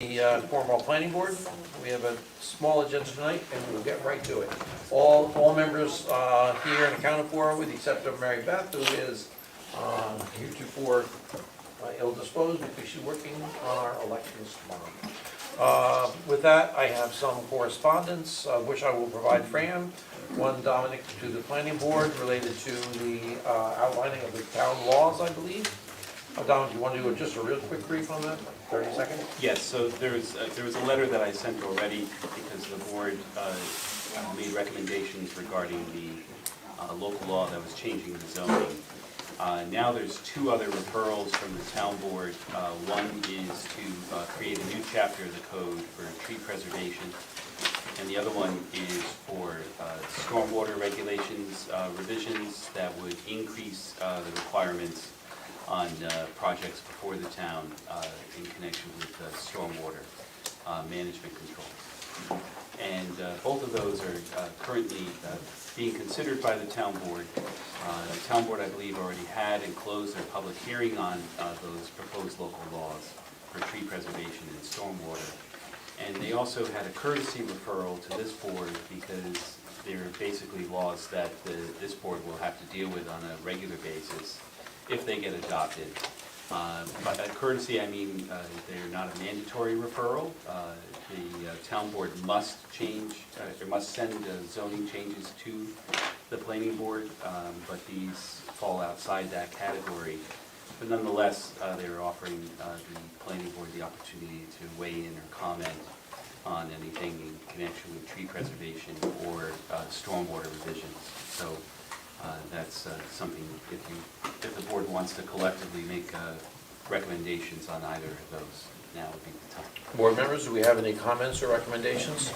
The Cornwall Planning Board. We have a small agenda tonight, and we'll get right to it. All members here and accounted for, with the exception of Mary Beth, who is heretofore ill-disposed because she's working on our elections tomorrow. With that, I have some correspondence, which I will provide Fran. One, Dominic, to the Planning Board related to the outlining of the town laws, I believe. Don, do you want to do just a real quick brief on that, like 30 seconds? Yes, so there was a letter that I sent already because the board made recommendations regarding the local law that was changing the zoning. Now there's two other referrals from the town board. One is to create a new chapter of the code for tree preservation, and the other one is for stormwater regulations revisions that would increase the requirements on projects before the town in connection with stormwater management control. And both of those are currently being considered by the town board. The town board, I believe, already had and closed their public hearing on those proposed local laws for tree preservation and stormwater. And they also had a courtesy referral to this board because they're basically laws that this board will have to deal with on a regular basis if they get adopted. By that courtesy, I mean they're not a mandatory referral. The town board must send zoning changes to the planning board, but these fall outside that category. But nonetheless, they're offering the planning board the opportunity to weigh in or comment on anything in connection with tree preservation or stormwater revisions. So that's something, if the board wants to collectively make recommendations on either of those, now would be the time. Board members, do we have any comments or recommendations?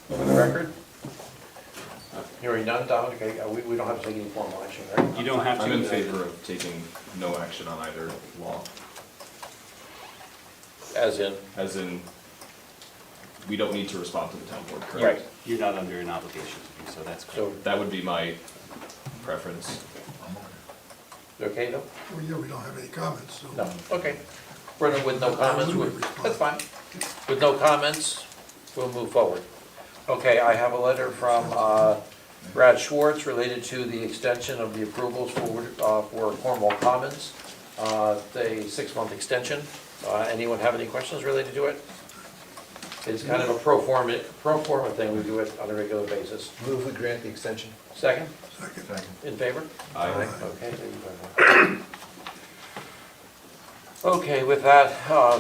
For the record? Hearing none, Dominic, we don't have to take any formal action, right? You don't have to. I'm in favor of taking no action on either law. As in, we don't need to respond to the town board, correct? right. You're not under an obligation to do so, that's correct. So, That would be my preference. okay, though? Well, yeah, we don't have any comments, so. No, okay. With no comments, that's fine. With no comments, we'll move forward. Okay, I have a letter from Brad Schwartz related to the extension of the approvals for Cornwall Commons, the 6-month extension. Anyone have any questions related to it? It's kind of a pro forma thing, we do it on a regular basis. Move we grant the extension. Second? Second. In favor? Aye. Okay, there you go. Okay, with that,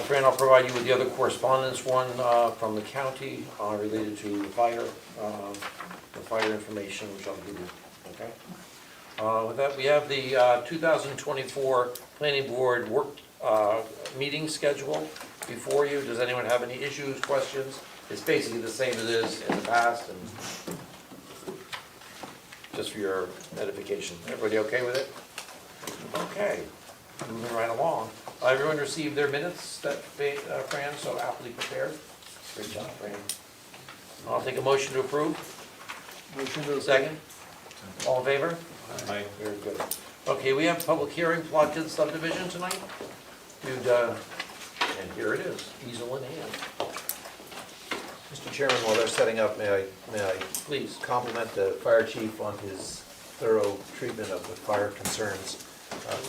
Fran, I'll provide you with the other correspondence, one from the county related to the fire information, which I'll give you, okay? With that, we have the 2024 Planning Board work meeting schedule before you. Does anyone have any issues, questions? It's basically the same as it is in the past, and just for your edification. Everybody okay with it? Okay, moving right along. Everyone received their minutes that Fran so aptly prepared. Great job, Fran. I'll take a motion to approve. Motion to second. All in favor? Aye. Very good. Okay, we have public hearing, Plotkin subdivision tonight. Dude, and here it is, easel in hand. Mr. Chairman, while they're setting up, may I Please. compliment the fire chief on his thorough treatment of the fire concerns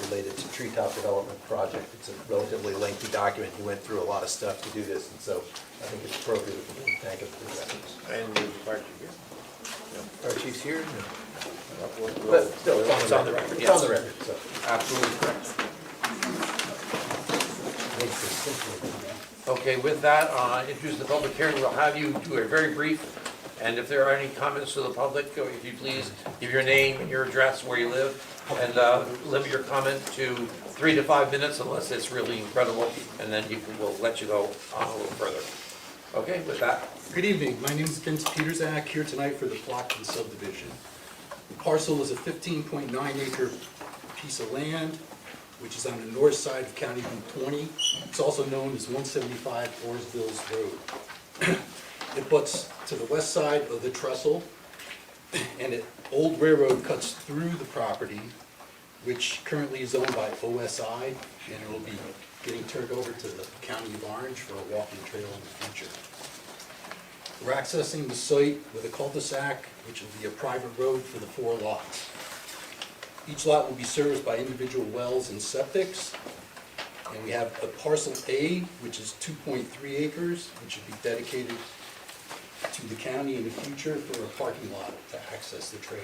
related to treetop development project. It's a relatively lengthy document. He went through a lot of stuff to do this, and so I think it's appropriate that we thank him for his efforts. And the fire chief here. Fire chief's here? But still, it's on the record. It's on the record, so. Absolutely correct. Makes it simpler. Okay, with that, introduce the public hearing. We'll have you do a very brief, and if there are any comments to the public, if you please give your name, your address, where you live, and limit your comment to 3 to 5 minutes unless it's really incredible, and then we'll let you go on a little further. Okay, with that. Good evening, my name is Vince Petersak, here tonight for the Plotkin subdivision. The parcel is a 15.9 acre piece of land, which is on the north side of County Route 20. It's also known as 175 Oresvilles Road. It butts to the west side of the trestle, and an old railroad cuts through the property, which currently is owned by OSI, and it will be getting turned over to the County of Orange for a walking trail in the future. We're accessing the site with a cul-de-sac, which will be a private road for the 4 lots. Each lot will be serviced by individual wells and septics. And we have a parcel A, which is 2.3 acres, which will be dedicated to the county in the future for a parking lot to access the trail.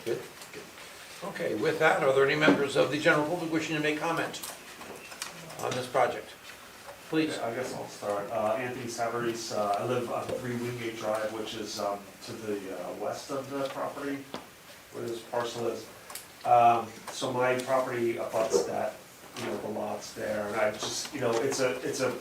Good. Okay, with that, are there any members of the general public wishing to make comment on this project? Please. I guess I'll start. Anthony Savarese, I live on 3 Wingate Drive, which is to the west of the property where this parcel is. So my property abuts that, the lots there, and I just, it's a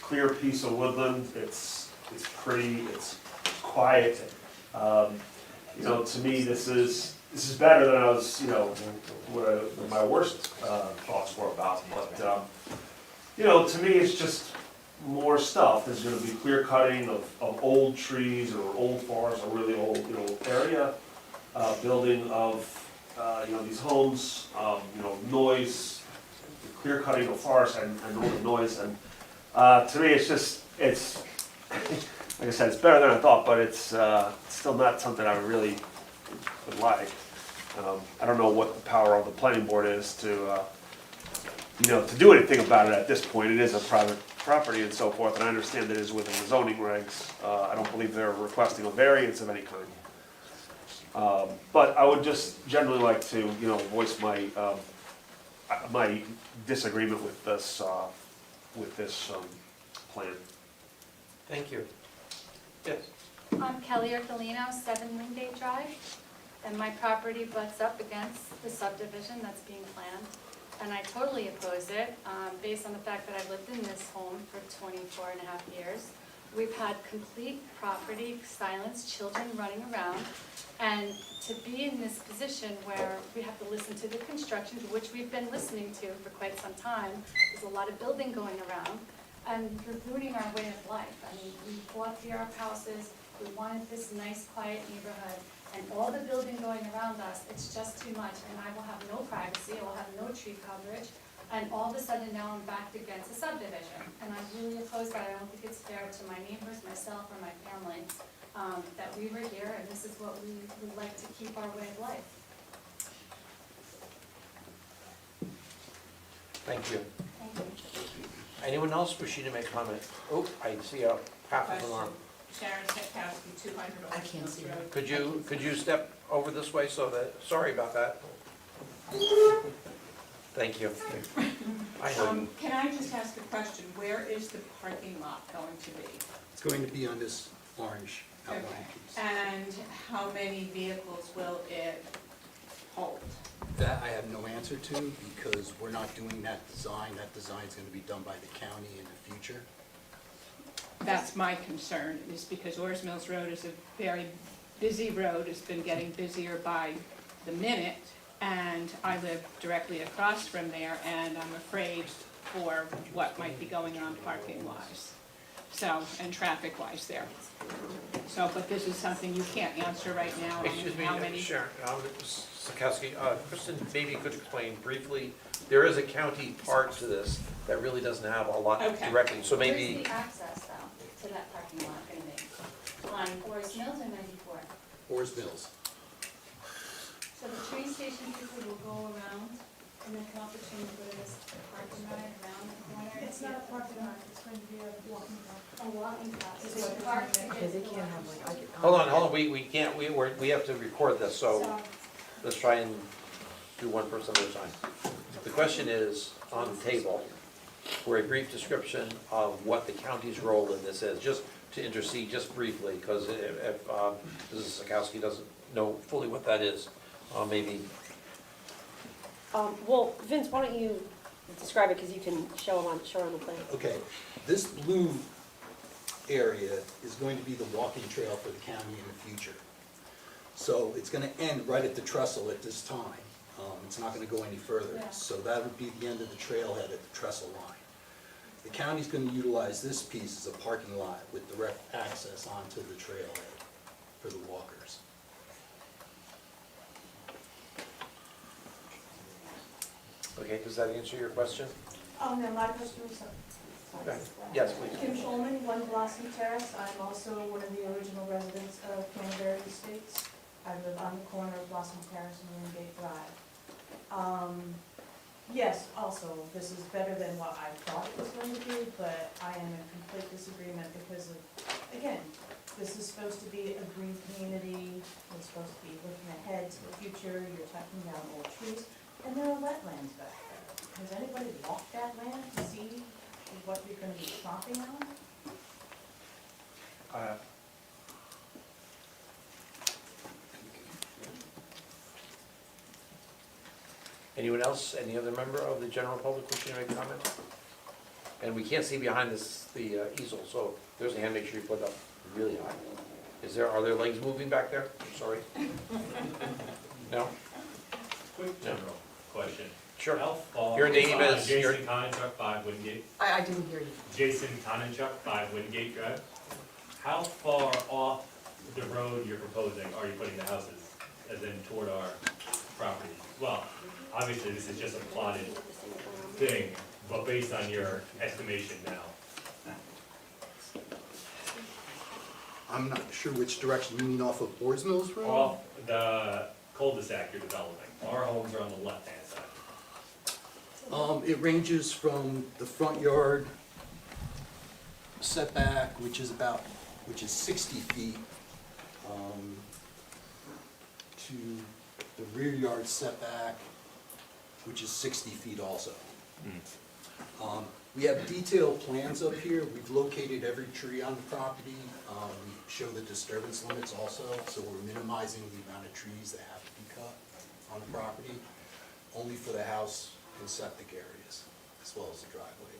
clear piece of woodland. It's pretty, it's quiet. To me, this is better than I was, what my worst thoughts were about. But to me, it's just more stuff. There's gonna be clear cutting of old trees or old forests, or really old, area, building of, these homes, noise, clear cutting of forest and all the noise. And to me, it's like I said, it's better than I thought, but it's still not something I really would like. I don't know what the power of the planning board is to do anything about it at this point. It is a private property and so forth, and I understand that it is within the zoning regs. I don't believe they're requesting a variance of any kind. But I would just generally like to, voice my my disagreement with this plan. Thank you. Yes. I'm Kelly Ercolino, 7 Wingate Drive, and my property butts up against the subdivision that's being planned. And I totally oppose it, based on the fact that I've lived in this home for 24 and a half years. We've had complete property silence, children running around, and to be in this position where we have to listen to the construction, which we've been listening to for quite some time. There's a lot of building going around, and you're ruining our way of life. I mean, we bought our houses, we wanted this nice, quiet neighborhood, and all the building going around us, it's just too much, and I will have no privacy, I will have no tree coverage, and all of a sudden now I'm backed against a subdivision. And I really oppose that. I don't think it's fair to my neighbors, myself, or my family, that we were here, and this is what we would like to keep our way of life. Thank you. Thank you. Anyone else wishing to make a comment? Oh, I see a half of an arm. Sharon Setkowski, 200 Old I can't see Road. Could you step over this way so that, sorry about that. Thank you. I know you. Can I just ask a question? Where is the parking lot going to be? It's going to be on this orange outline Okay. piece. And how many vehicles will it hold? That I have no answer to, because we're not doing that design. That design is going to be done by the county in the future. That's my concern, is because Ores Mills Road is a very busy road. It's been getting busier by the minute, and I live directly across from there, and I'm afraid for what might be going on parking-wise, so, and traffic-wise there. So, but this is something you can't answer right now, Excuse me, how many? Sharon, Sakowski, Kristen maybe could explain briefly, there is a county part to this that really doesn't have a lot Okay. directly, so maybe. Where's the access, though, to that parking lot going to be? On Forest Mills or 94? Ores Mills. So the train station people will go around and then come up the train to this parking lot around the corner? It's not a parking lot, it's going to be a walking path. A walking path, so they park to Because get they to the can't walking have path. like. Hold on, we can't, we have to record this, so let's try and do one person at a time. The question is on the table for a brief description of what the county's role in this is, just to intercede just briefly, because if Mrs. Sakowski doesn't know fully what that is, maybe. Well, Vince, why don't you describe it, because you can show on the plan. Okay, this blue area is going to be the walking trail for the county in the future. So it's gonna end right at the trestle at this time. It's not gonna go any further. Yeah. So that would be the end of the trailhead at the trestle line. The county's gonna utilize this piece as a parking lot with direct access onto the trailhead for the walkers. Okay, does that answer your question? No, my question was, Okay. Yes, please. Kim Schulman, One Blossom Terrace. I'm also one of the original residents of Canterbury Estates. I live on the corner of Blossom Terrace and Wingate Drive. Yes, also, this is better than what I thought it was going to be, but I am in complete disagreement because of, again, this is supposed to be a green community. We're supposed to be looking ahead to the future. You're cutting down old trees, and there are wetlands back there. Has anybody walked that land to see what you're gonna be chopping on? Anyone else, any other member of the general public wishing to make a comment? And we can't see behind this, the easel, so if there's a hand, make sure you put it up really high. Are there legs moving back there? I'm sorry. No? Quick general question. Sure. How far? Your name is- Jason Conachuk, 5 Wingate. I didn't hear you. Jason Conachuk, 5 Wingate Drive. How far off the road you're proposing are you putting the houses, as in toward our property? Well, obviously, this is just a plotted thing, but based on your estimation now. I'm not sure which direction you mean, off of Ores Mills Road? Off the cul-de-sac you're developing. Our homes are on the left-hand side. It ranges from the front yard setback, which is 60 feet, to the rear yard setback, which is 60 feet also. We have detailed plans up here. We've located every tree on the property. We show the disturbance limits also, so we're minimizing the amount of trees that have to be cut on the property, only for the house and septic areas, as well as the driveway.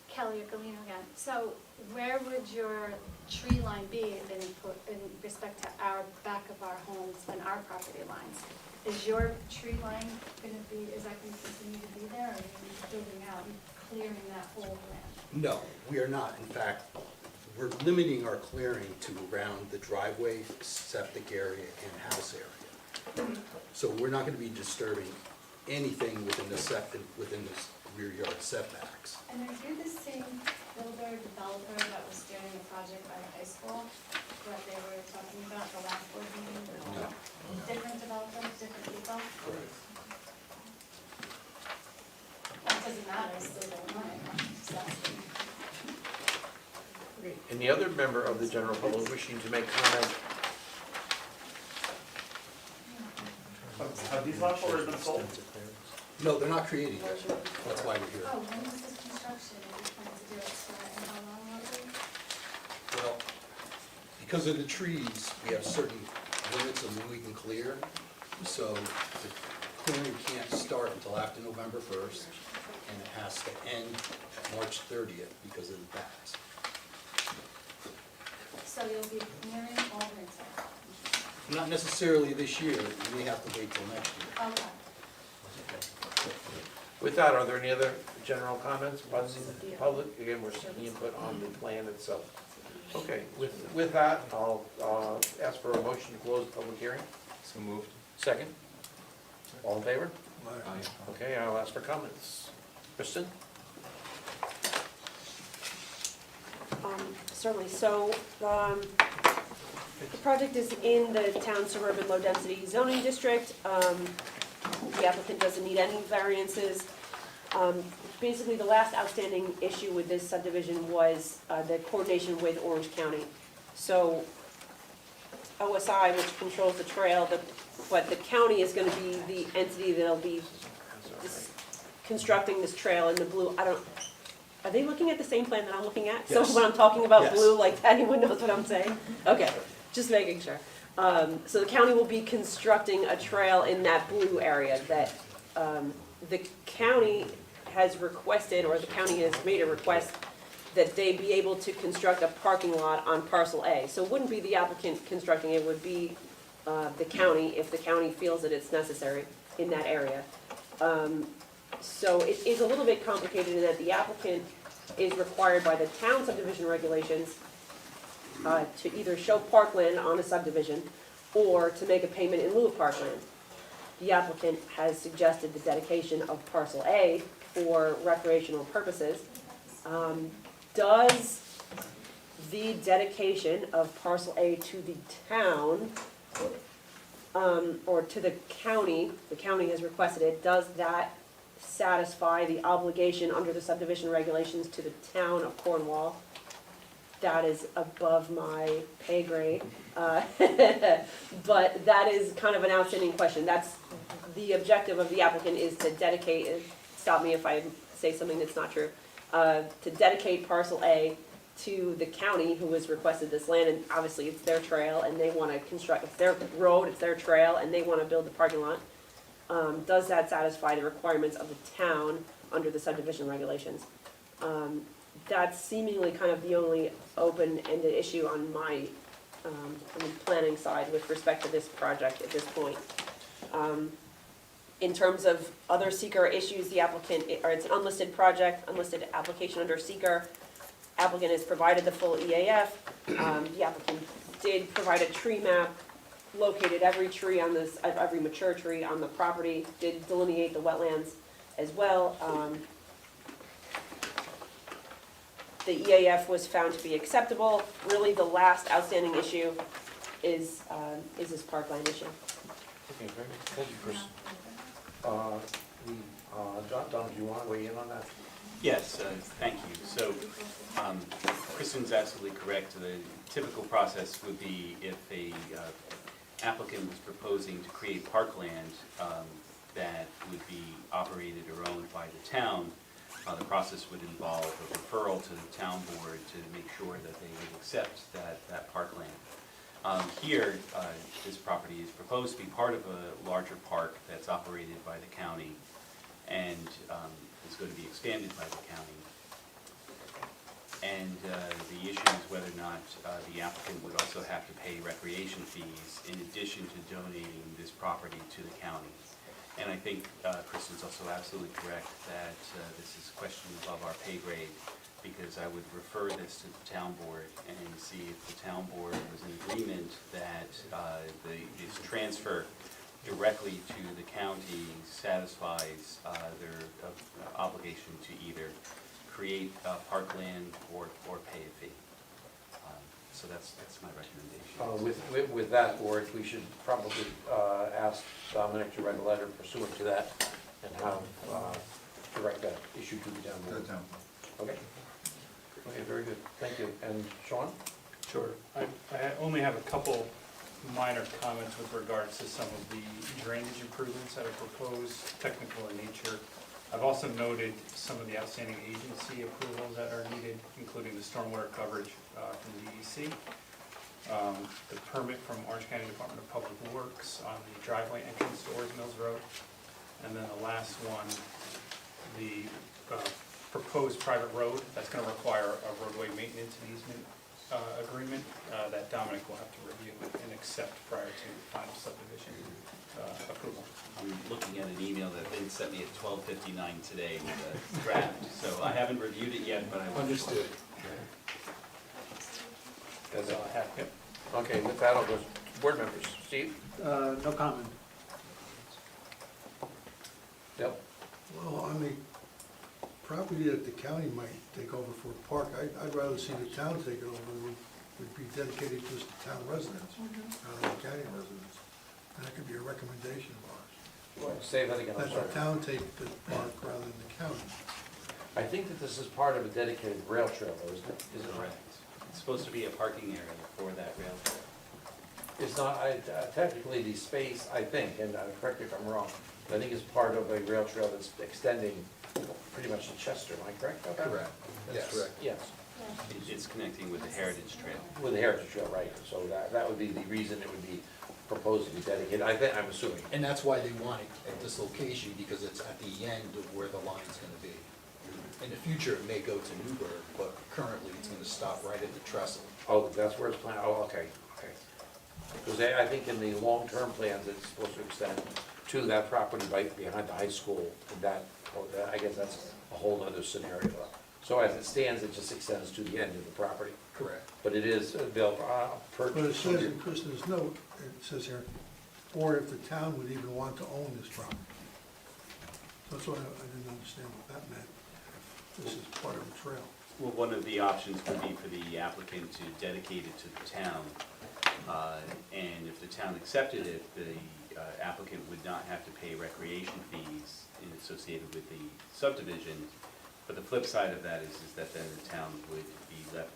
Kelly or Galino again. So where would your tree line be in respect to our back of our homes and our property lines? Is your tree line is that gonna continue to be there, or are you building out and clearing that whole land? No, we are not. In fact, we're limiting our clearing to around the driveway, septic area, and house area. So we're not gonna be disturbing anything within the rear yard setbacks. And are you the same builder, developer that was doing the project by the high school that they were talking about the last board meeting? No. Different developers, different people? Correct. Well, it doesn't matter, I still don't want it. Just asking. Any other member of the general public wishing to make comment? Have these lots already been sold? No, they're not creating it. That's why we're here. Oh, when was this construction, and you plan to do it, and how long will it be? Well, because of the trees, we have certain limits of when we can clear. So the clearing can't start until after November 1st, and it has to end March 30th because of the backs. So you'll be clearing all winter? Not necessarily this year, we may have to wait till next year. Okay. With that, are there any other general comments by the public? Again, we're seeking input on the plan itself. Okay, with that, I'll ask for a motion to close the public hearing. So moved. Second? All in favor? Aye. Okay, I'll ask for comments. Kristen? Certainly. So, the project is in the town suburban low-density zoning district. The applicant doesn't need any variances. Basically, the last outstanding issue with this subdivision was the coordination with Orange County. So OSI, which controls the trail, but the county is going to be the entity that'll be constructing this trail in the blue. Are they looking at the same plan that I'm looking at? Yes. So when I'm talking about Yes. blue, like anyone knows what I'm saying? Okay, just making sure. So the county will be constructing a trail in that blue area that the county has requested, or the county has made a request, that they be able to construct a parking lot on parcel A. So it wouldn't be the applicant constructing, it would be the county, if the county feels that it's necessary in that area. So it is a little bit complicated in that the applicant is required by the town subdivision regulations to either show parkland on a subdivision or to make a payment in lieu of parkland. the applicant has suggested the dedication of parcel A for recreational purposes. Does the dedication of parcel A to the town, or to the county has requested it, does that satisfy the obligation under the subdivision regulations to the town of Cornwall? That is above my pay grade. But that is kind of an outstanding question. That's, the objective of the applicant is to dedicate, and stop me if I say something that's not true, to dedicate parcel A to the county who has requested this land, and obviously it's their trail and they wanna construct, it's their road, it's their trail, and they wanna build the parking lot. Does that satisfy the requirements of the town under the subdivision regulations? That's seemingly kind of the only open-ended issue on my, on the planning side with respect to this project at this point. In terms of other seeker issues, the applicant, or it's an unlisted project, unlisted application under seeker. Applicant has provided the full EAF. The applicant did provide a tree map, located every tree on this, every mature tree on the property, did delineate the wetlands as well. The EAF was found to be acceptable. Really, the last outstanding issue is this parkland issue. Okay, very good. Thank you, Chris. Don, do you want to weigh in on that? Yes, thank you. So, Kristen's absolutely correct. The typical process would be if a applicant was proposing to create parkland that would be operated or owned by the town, the process would involve a referral to the town board to make sure that they would accept that parkland. Here, this property is proposed to be part of a larger park that's operated by the county and is going to be expanded by the county. And the issue is whether or not the applicant would also have to pay recreation fees in addition to donating this property to the county. And I think Kristen's also absolutely correct that this is a question above our pay grade, because I would refer this to the town board and see if the town board was in agreement that this transfer directly to the county satisfies their obligation to either create parkland or pay a fee. So that's my recommendation. With that, board, we should probably ask Dominic to write a letter pursuant to that and have direct that issue to the town To board. the town. Okay. Okay, very good. Thank you. And Sean? Sure. I only have a couple minor comments with regards to some of the drainage improvements that are proposed, technical in nature. I've also noted some of the outstanding agency approvals that are needed, including the stormwater coverage from the DEC, the permit from Orange County Department of Public Works on the driveway entrance to Ores Mills Road, and then the last one, the proposed private road that's going to require a roadway maintenance and easement agreement that Dominic will have to review and accept prior to final subdivision approval. I'm looking at an email that Lynn sent me at 12:59 today with a draft, so I haven't reviewed it yet, but I will. Understood. That's So I have, yep. Okay, with that, I'll go to board members. Steve? No comment. Yep. Well, on the property that the county might take over for a park, I'd rather see the town take it over. Would be dedicated just to town residents, rather than county residents. And that could be a recommendation of ours. Say that again, I'm That sorry. the town take the park rather than the county. I think that this is part of a dedicated rail trail, though, isn't it? Is it Correct. It's supposed to be a parking area for that rail trail. It's not, technically the space, I think, and correct me if I'm wrong, but I think it's part of a rail trail that's extending pretty much to Chester, am I correct about that? Correct. Yes. Yes. Yes, It's connecting with the Heritage Trail. with the Heritage Trail, right, so that would be the reason it would be proposed to be dedicated, I'm assuming. And that's why they want it at this location, because it's at the end of where the line's gonna be. In the future, it may go to Newburgh, but currently it's gonna stop right at the trestle. Oh, that's where it's planned, oh, okay. Because I think in the long-term plans, it's supposed to extend to that property right behind the high school, and that, I guess that's a whole other scenario. So as it stands, it just extends to the end of the property, Correct. but it is built per. But it says in Kristen's note, it says here, or if the town would even want to own this property. That's why I didn't understand what that meant. This is part of a trail. Well, one of the options would be for the applicant to dedicate it to the town. And if the town accepted it, the applicant would not have to pay recreation fees associated with the subdivision. But the flip side of that is that then the town would be left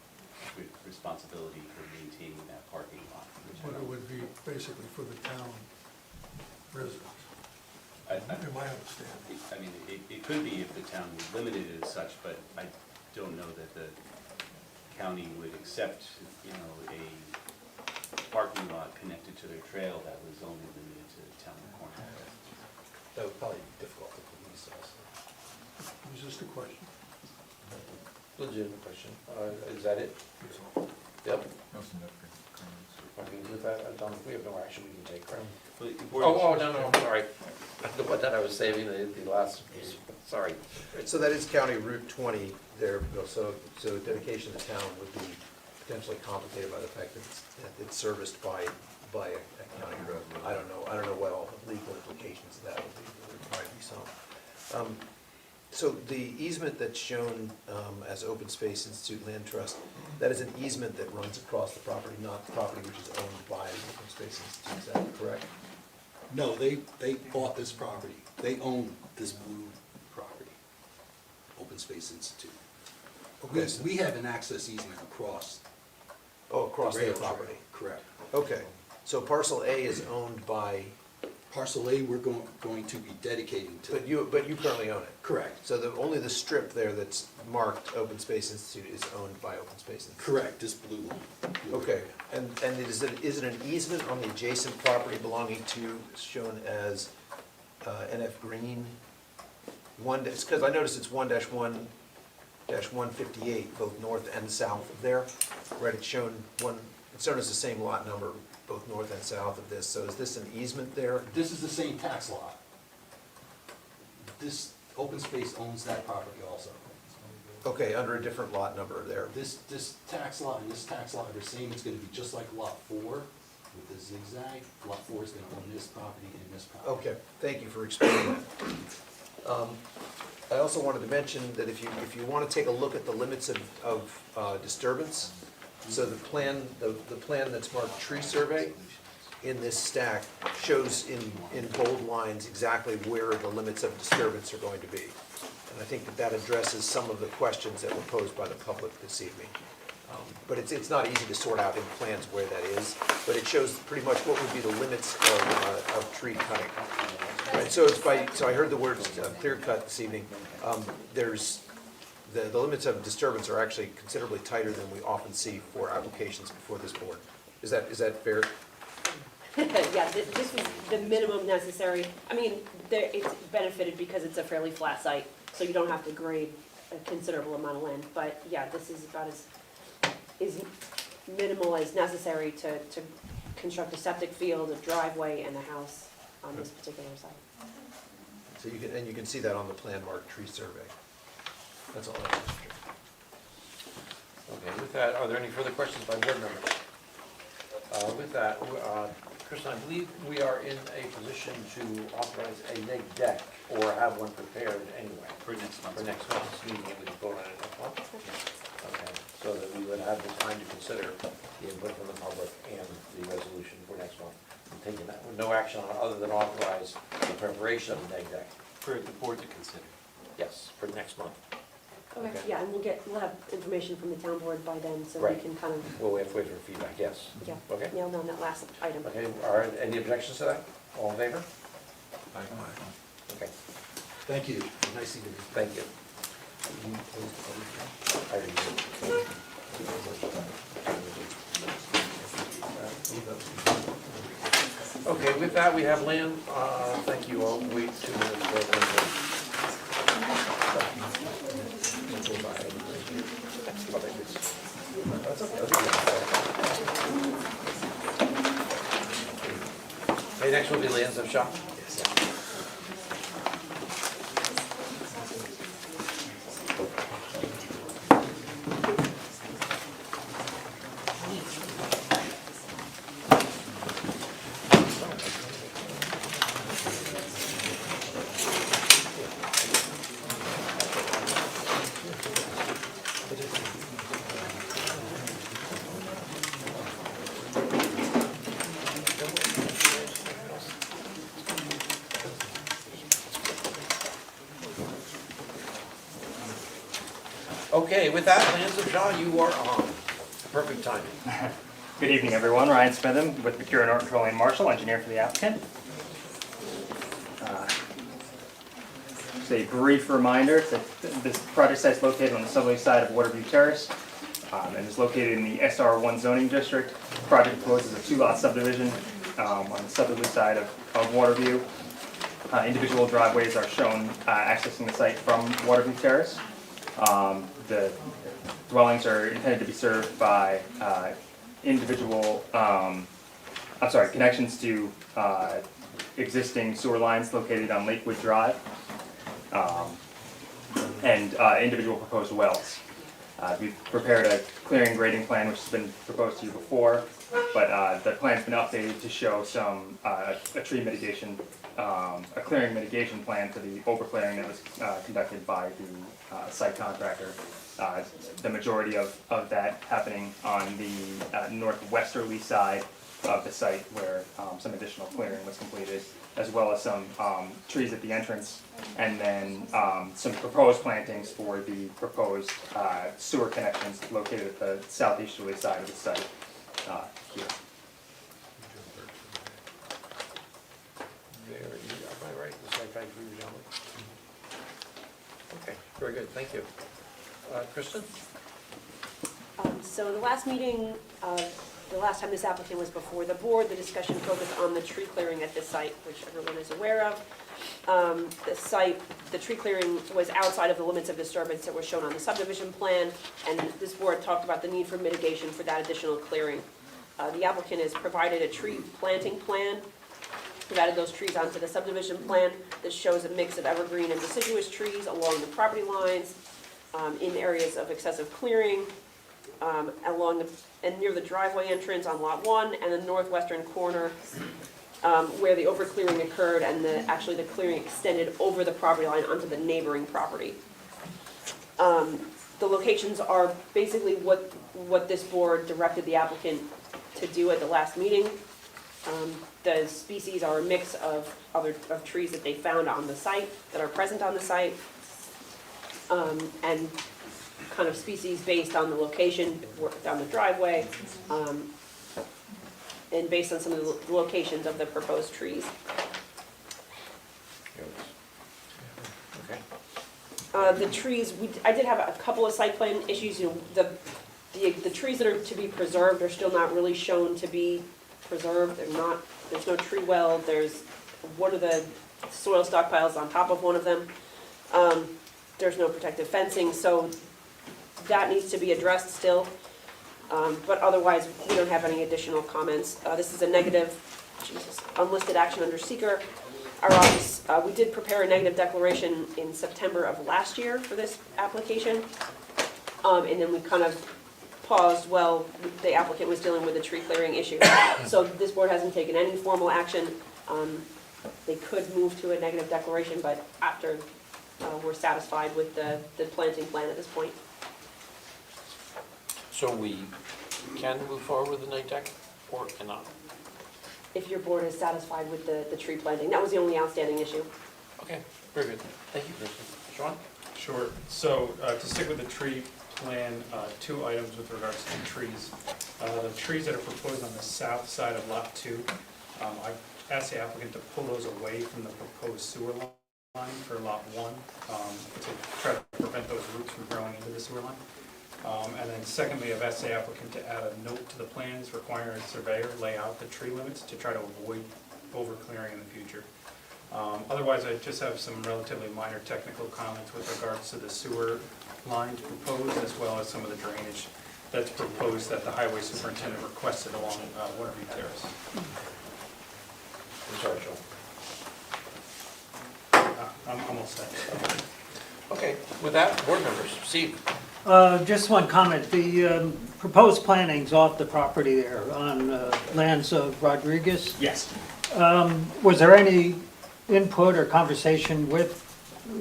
with responsibility for maintaining that parking lot. But it would be basically for the town residents, I in my understanding. mean, it could be if the town limited it as such, but I don't know that the county would accept, you know, a parking lot connected to their trail that was only limited to the town of Cornwall. That would probably be difficult to police also. It was just a question. Legitimate question. Is that it? Yep. I mean, with that, we have no action we can take, right? But the board- Oh, no, I'm sorry. The one that I was saving, the last, sorry. So that is County Route 20 there, Bill, so dedication to town would be potentially complicated by the fact that it's serviced by a county road. I don't know what all the legal implications of that would be, but there might be some. So the easement that's shown as Open Space Institute Land Trust, that is an easement that runs across the property, not the property which is owned by the Open Space Institute, is that correct? No, they bought this property. They own this blue property, Open Space Institute. Okay, so- We have an access easement across. Oh, across the their rail trail. property. Correct. Okay, so parcel A is owned by, Parcel A, we're going to be dedicating to. but you currently own it? Correct. So only the strip there that's marked Open Space Institute is owned by Open Space Institute? Correct, this blue line. Okay, and is it an easement on the adjacent property belonging to, shown as NF Green? Because I noticed it's 1-1-158, both north and south of there, right? It's shown as the same lot number, both north and south of this. So is this an easement there? This is the same tax lot. This Open Space owns that property also. Okay, under a different lot number there. This tax lot and this tax lot are the same. It's gonna be just like lot 4 with the zigzag. Lot 4 is gonna own this property and this property. Okay, thank you for explaining that. I also wanted to mention that if you want to take a look at the limits of disturbance, so the plan that's marked tree survey in this stack shows in bold lines exactly where the limits of disturbance are going to be. And I think that addresses some of the questions that were posed by the public this evening. But it's not easy to sort out in plans where that is, but it shows pretty much what would be the limits of tree cutting. Right, so I heard the words clear cut this evening. There's, the limits of disturbance are actually considerably tighter than we often see for applications before this board. Is that fair? Yeah, this was the minimum necessary. I mean, it's benefited because it's a fairly flat site, so you don't have to grade a considerable amount of land. But yeah, this is about as minimal as necessary to construct a septic field, a driveway, and a house on this particular site. So you can see that on the plan marked tree survey. That's all I have, Mr. Chairman. Okay, with that, are there any further questions by board members? With that, Kristen, I believe we are in a position to authorize a neg deck or have one prepared anyway. For next month. For next month's meeting, and we can vote on it next month? Okay, so that we would have the time to consider the input from the public and the resolution for next month. I'm taking that, with no action on it other than authorize the preparation of the neg deck. For the board to consider. Yes, for next month. Okay. Okay. Yeah, and we'll have information from the town board by then, so we Right. can kind of, Well, we have to wait for feedback, yes. yeah, Okay. nail down that last item. Okay, are any objections to that? All in favor? Okay, Thank you. Nice evening. thank you. I already did. Okay, with that, we have land, thank you all, wait 2 minutes for Okay, next will be Lands of Shop. Okay, with that, Lance of Shaw, you are on. Perfect timing. Good evening, everyone. Ryan Smitham with Mercure Norton Petroleum Marshall, engineer for the applicant. Just a brief reminder that this project site is located on the southerly side of Waterview Terrace and is located in the SR1 zoning district. The project proposes a two-lot subdivision on the southerly side of Waterview. Individual driveways are shown accessing the site from Waterview Terrace. The dwellings are intended to be served by connections to existing sewer lines located on Lakewood Drive, and individual proposed wells. We've prepared a clearing grading plan which has been proposed to you before, but the plan's been updated to show some a tree mitigation, a clearing mitigation plan for the overclearing that was conducted by the site contractor. The majority of that happening on the northwesterly side of the site where some additional clearing was completed, as well as some trees at the entrance, and then some proposed plantings for the proposed sewer connections located at the southeasterly side of the site here. Am I right? The site factory was okay, very good, thank you. Kristen? So the last meeting, the last time this applicant was before the board, the discussion focused on the tree clearing at this site, which everyone is aware of. The tree clearing was outside of the limits of disturbance that were shown on the subdivision plan, and this board talked about the need for mitigation for that additional clearing. The applicant has provided a tree planting plan. We've added those trees onto the subdivision plan that shows a mix of evergreen and deciduous trees along the property lines, in areas of excessive clearing, and near the driveway entrance on lot 1 and the northwestern corner where the overclearing occurred and actually the clearing extended over the property line onto the neighboring property. The locations are basically what this board directed the applicant to do at the last meeting. The species are a mix of trees that they found on the site, that are present on the site, and kind of species based on the location, down the driveway, and based on some of the locations of the proposed trees. Okay. The trees, I did have a couple of site plan issues. You know, the trees that are to be preserved are still not really shown to be preserved. There's no tree well. There's one of the soil stockpiles on top of one of them. There's no protective fencing, so that needs to be addressed still. But otherwise, we don't have any additional comments. This is a negative, unlisted action under seeker. Our office, we did prepare a negative declaration in September of last year for this application. And then we kind of paused while the applicant was dealing with the tree clearing issue. So this board hasn't taken any formal action. They could move to a negative declaration, but after we're satisfied with the planting plan at this point. So we can move forward with the night deck or cannot? If your board is satisfied with the tree planting, that was the only outstanding issue. Okay, very good. Thank you, Kristen. Sean? Sure. So to stick with the tree plan, 2 items with regards to the trees. The trees that are proposed on the south side of lot 2, I've asked the applicant to pull those away from the proposed sewer line for lot 1 to try to prevent those roots from growing into the sewer line. And then secondly, I've asked the applicant to add a note to the plans requiring a surveyor lay out the tree limits to try to avoid overclearing in the future. Otherwise, I just have some relatively minor technical comments with regards to the sewer lines proposed, as well as some of the drainage that's proposed that the highway superintendent requested along Waterview Terrace. I'm sorry, Sean. I'm almost set. Okay, with that, board members, Steve? Just one comment. The proposed plantings off the property there on lands of Rodriguez, Yes. was there any input or conversation with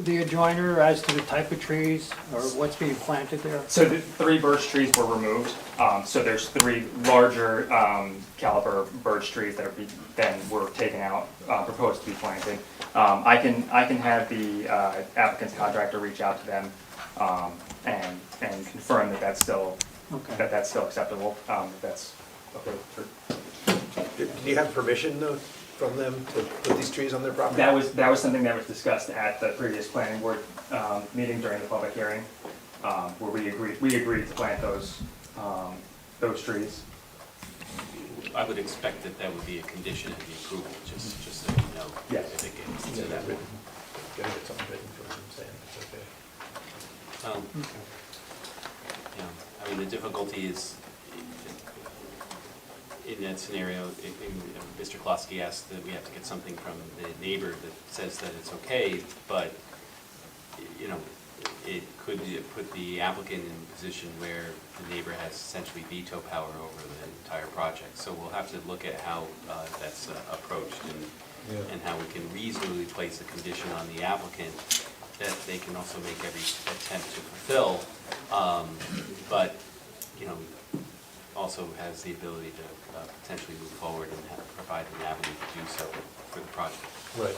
the adjoiner as to the type of trees or what's being planted there? So the 3 birch trees were removed. So there's 3 larger caliber birch trees that were taken out, proposed to be planted. I can have the applicant's contractor reach out to them and confirm that that's still, Okay. that's still acceptable, that that's okay for. Do you have permission though from them to put these trees on their property? That was something that was discussed at the previous planning board meeting during the public hearing, where we agreed to plant those trees. I would expect that that would be a condition of the approval, just so you know. Yes. If it gets Yeah, to that. written. Gotta get something written from them saying it's okay. You know, I mean, the difficulty is, in that scenario, Mr. Klosky asked that we have to get something from the neighbor that says that it's okay, but, you know, it could put the applicant in a position where the neighbor has essentially veto power over the entire project. So we'll have to look at how that's approached and how we can reasonably place a condition on the applicant that they can also make every attempt to fulfill, but, you know, also has the ability to potentially move forward and provide an avenue to do so for the project. Right,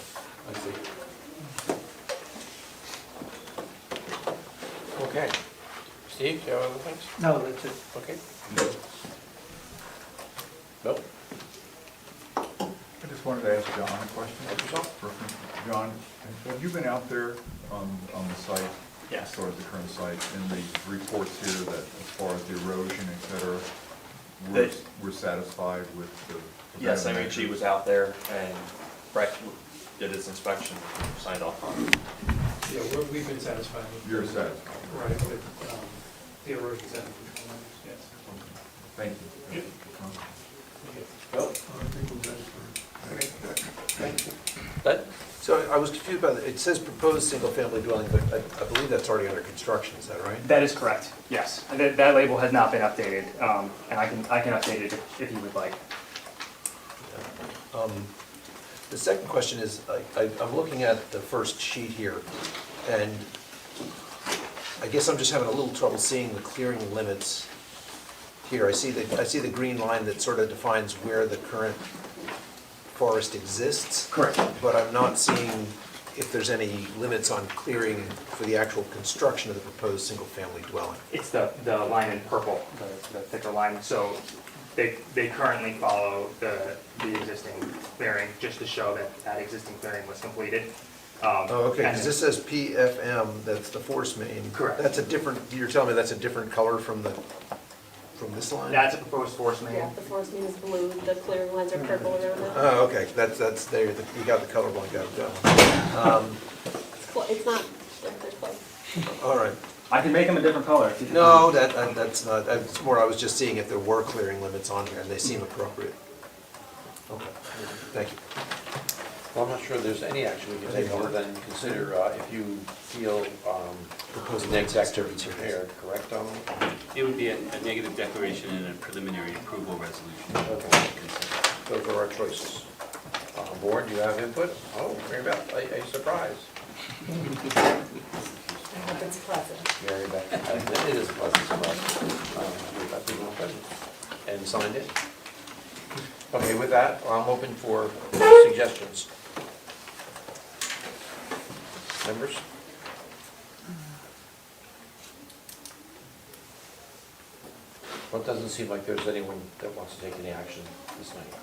I see. Okay. Steve, do you have other things? No, that's it. Okay. Bill? I just wanted to ask John a question. John, have you been out there on the site? Yes. As far as the current site, in the reports here that as far as the erosion, et cetera, we're satisfied with the? Yes, MHE was out there and Breck did his inspection, signed off on it. Yeah, we've been satisfied with. You're satisfied? Right, with the erosion sediment control measures, yes. Thank you. Yep. Bill? Thank you. That, So I was confused by, it says proposed single-family dwelling, but I believe that's already under construction, is that right? That is correct, yes. And that label has not been updated, and I can update it if you would like. The second question is, I'm looking at the first sheet here, and I guess I'm just having a little trouble seeing the clearing limits here. I see the green line that sort of defines where the current forest exists. Correct. But I'm not seeing if there's any limits on clearing for the actual construction of the proposed single-family dwelling. It's the line in purple, the thicker line. So they currently follow the existing clearing, just to show that existing clearing was completed. Oh, okay, and because this says PFM, that's the force main. Correct. That's a different, you're telling me that's a different color from this line? That's a proposed force main. Yeah, the forest main is blue, the clearing lines are purple around it. Oh, okay, that's there, you got the colorblind, got it. It's not, they're close. All right. I can make them a different color. if you- No, that's not, it's more, I was just seeing if there were clearing limits on here, and they seem appropriate. Okay, thank you. well, I'm not sure there's any action we can take other than consider if you feel Proposed next next activity prepared, correct, Donald? It would be a negative declaration and a preliminary approval resolution. Okay. Those are our choices. Board, do you have input? Oh, Mary Beth, a surprise. I hope it's pleasant. Mary Beth, it is a pleasant surprise. Mary Beth being all present and signed in. Okay, with that, I'm open for suggestions. Members? Well, it doesn't seem like there's anyone that wants to take any action this night.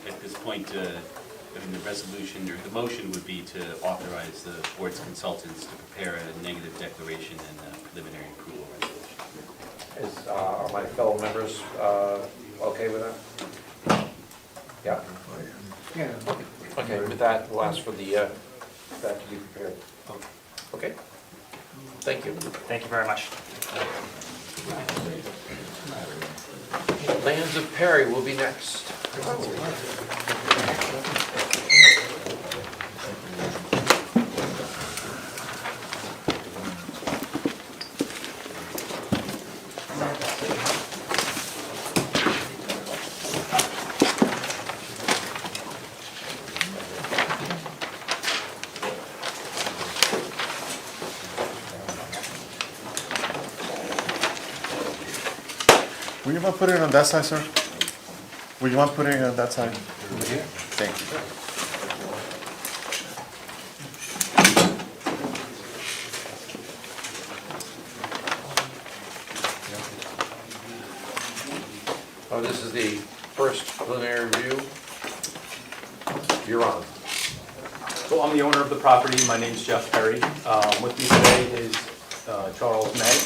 At this point, I mean, the resolution, or the motion would be to authorize the board's consultants to prepare a negative declaration and a preliminary approval resolution. Are my fellow members okay with that? Yeah? Yeah. Okay, with that, we'll ask for that to be prepared. Okay? Thank you. Thank you very much. Lands of Perry will be next. Would you mind putting it on that side, sir? Would you mind putting it on that side? Thank you. This is the first preliminary review. You're on. So I'm the owner of the property, my name's Jeff Perry. With me today is Charles May,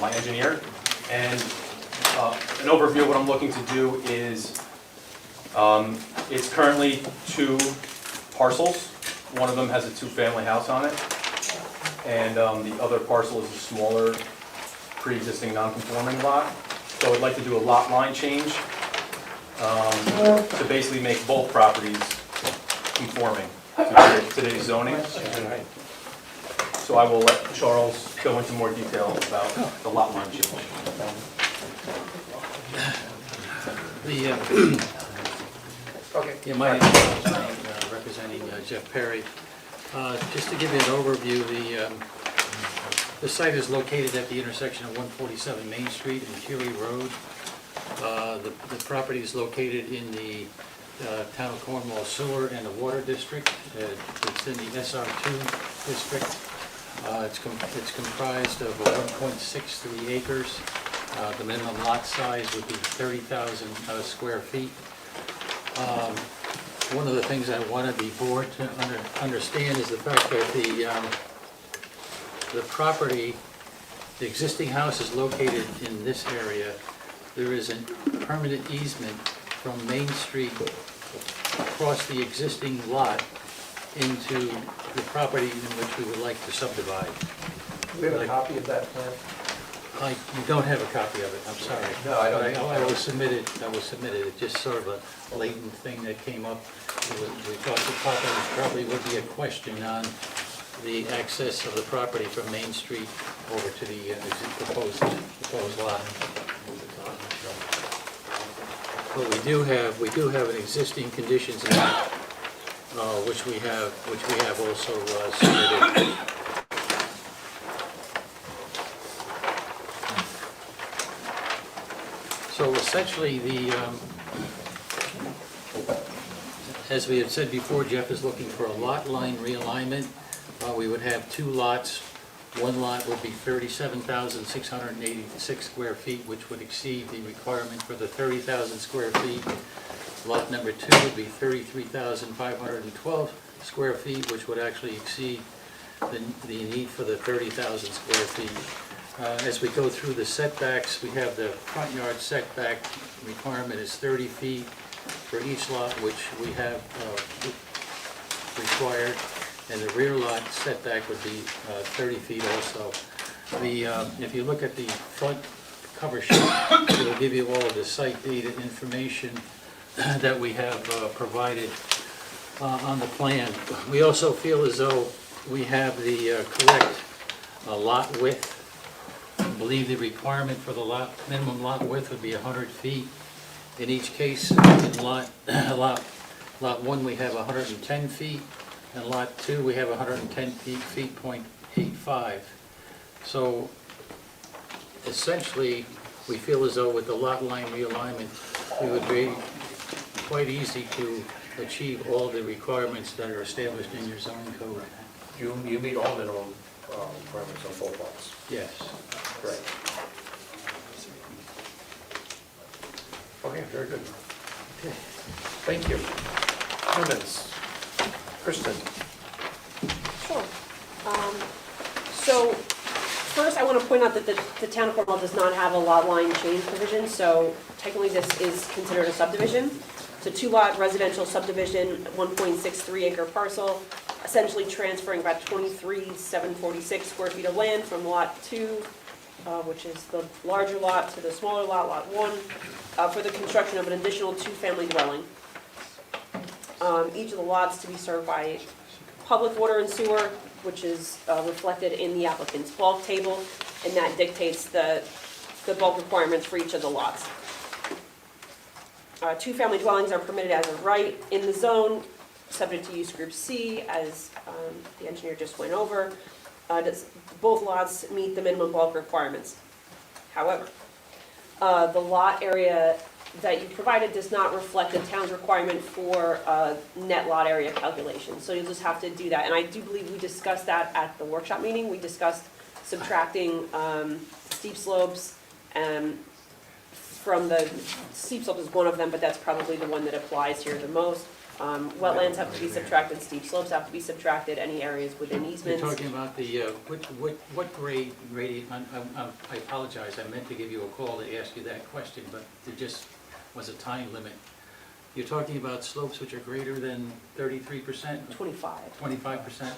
my engineer. And an overview of what I'm looking to do is, it's currently 2 parcels. One of them has a 2-family house on it. And the other parcel is a smaller, pre-existing non-conforming lot. So I'd like to do a lot line change to basically make both properties conforming to today's zoning. So I will let Charles go into more detail about the lot line change. Yeah, my representing Jeff Perry. Just to give you an overview, the site is located at the intersection of 147 Main Street and Keely Road. The property is located in the Town of Cornwall Sewer and the Water District. It's in the SR2 district. It's comprised of 1.63 acres. The minimum lot size would be 30,000 square feet. One of the things I wanted the board to understand is the fact that the property, the existing house is located in this area. There is a permanent easement from Main Street across the existing lot into the property in which we would like to subdivide. Do we have a copy of that plan? You don't have a copy of it, I'm sorry. No, I don't. But I will submit it, it's just sort of a latent thing that came up. We thought the probably would be a question on the access of the property from Main Street over to the proposed lot. But we do have an existing conditions map, which we have also submitted. So essentially, as we had said before, Jeff is looking for a lot line realignment. We would have 2 lots. One lot would be 37,686 square feet, which would exceed the requirement for the 30,000 square feet. Lot number 2 would be 33,512 square feet, which would actually exceed the need for the 30,000 square feet. As we go through the setbacks, we have the front yard setback requirement is 30 feet for each lot, which we have required, and the rear lot setback would be 30 feet also. If you look at the front cover sheet, it will give you all of the site data information that we have provided on the plan. We also feel as though we have the correct lot width. I believe the requirement for the minimum lot width would be 100 feet. In each case, in lot 1, we have 110 feet, and lot 2, we have 110 feet, .85. So essentially, we feel as though with the lot line realignment, it would be quite easy to achieve all the requirements that are established in your zoning code. You meet all minimum requirements on both lots? Yes. Correct. Okay, very good. Okay. Thank you. Comments? Kristen? Sure. So, first I want to point out that the town of Cornwall does not have a lot line change provision, so technically this is considered a subdivision. It's a 2-lot residential subdivision, 1.63 acre parcel, essentially transferring about 23,746 square feet of land from lot 2, which is the larger lot, to the smaller lot, lot 1, for the construction of an additional 2-family dwelling. Each of the lots to be served by public water and sewer, which is reflected in the applicant's bulk table, and that dictates the bulk requirements for each of the lots. 2-family dwellings are permitted as a right in the zone, subject to use group C, as the engineer just went over. Both lots meet the minimum bulk requirements. However, the lot area that you provided does not reflect the town's requirement for net lot area calculation. So you'll just have to do that. And I do believe we discussed that at the workshop meeting. We discussed subtracting steep slopes from the steep slope is one of them, but that's probably the one that applies here the most. Wetlands have to be subtracted, steep slopes have to be subtracted, any areas within You're easements. talking about the, what grade, I apologize, I meant to give you a call to ask you that question, but there just was a time limit. You're talking about slopes which are greater than 33%? 25. 25%?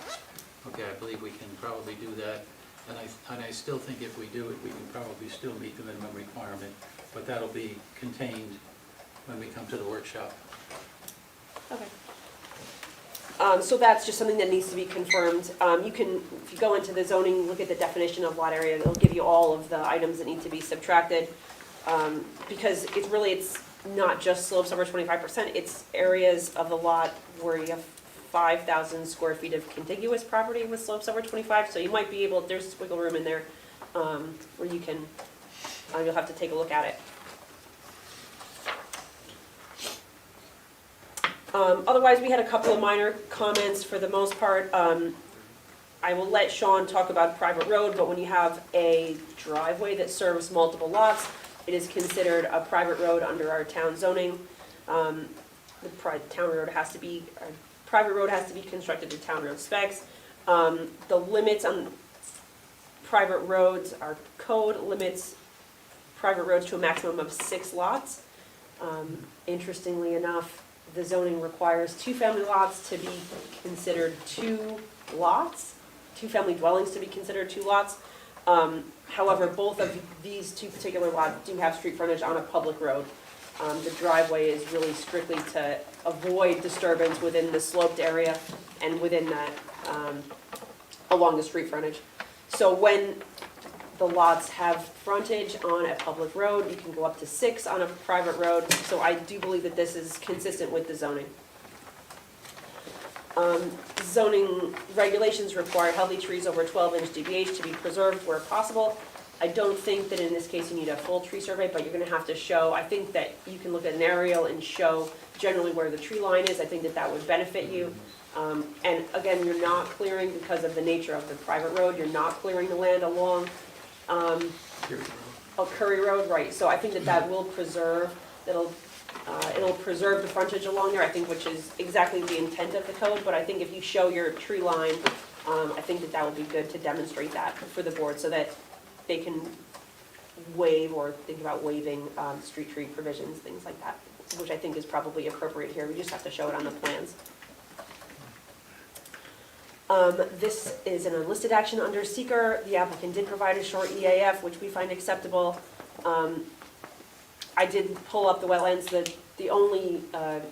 Okay, I believe we can probably do that. And I still think if we do it, we can probably still meet the minimum requirement, but that'll be contained when we come to the workshop. Okay. So that's just something that needs to be confirmed. You can, if you go into the zoning, look at the definition of lot area, it'll give you all of the items that need to be subtracted. Because it's not just slopes over 25%, it's areas of the lot where you have 5,000 square feet of contiguous property with slopes over 25, so you might be able, there's wiggle room in there, where you can, you'll have to take a look at it. Otherwise, we had a couple of minor comments for the most part. I will let Sean talk about private road, but when you have a driveway that serves multiple lots, it is considered a private road under our town zoning. The private road has to be constructed to town road specs. The limits on private roads, our code limits private roads to a maximum of 6 lots. Interestingly enough, the zoning requires 2-family lots to be considered 2 lots, 2-family dwellings to be considered 2 lots. However, both of these 2 particular lots do have street frontage on a public road. The driveway is really strictly to avoid disturbance within the sloped area and within that, along the street frontage. So when the lots have frontage on a public road, you can go up to 6 on a private road. So I do believe that this is consistent with the zoning. Zoning regulations require healthy trees over 12-inch DBH to be preserved where possible. I don't think that in this case you need a full tree survey, but you're gonna have to show, I think that you can look at an aerial and show generally where the tree line is. I think that that would benefit you. And again, you're not clearing, because of the nature of the private road, you're not clearing the land along Curry Road, right. So I think that that will preserve, it'll preserve the frontage along there, I think, which is exactly the intent of the code. But I think if you show your tree line, I think that that would be good to demonstrate that for the board so that they can waive or think about waiving street tree provisions, things like that, which I think is probably appropriate here. We just have to show it on the plans. This is an unlisted action under seeker. The applicant did provide a short EAF, which we find acceptable. I did pull up the wetlands. The only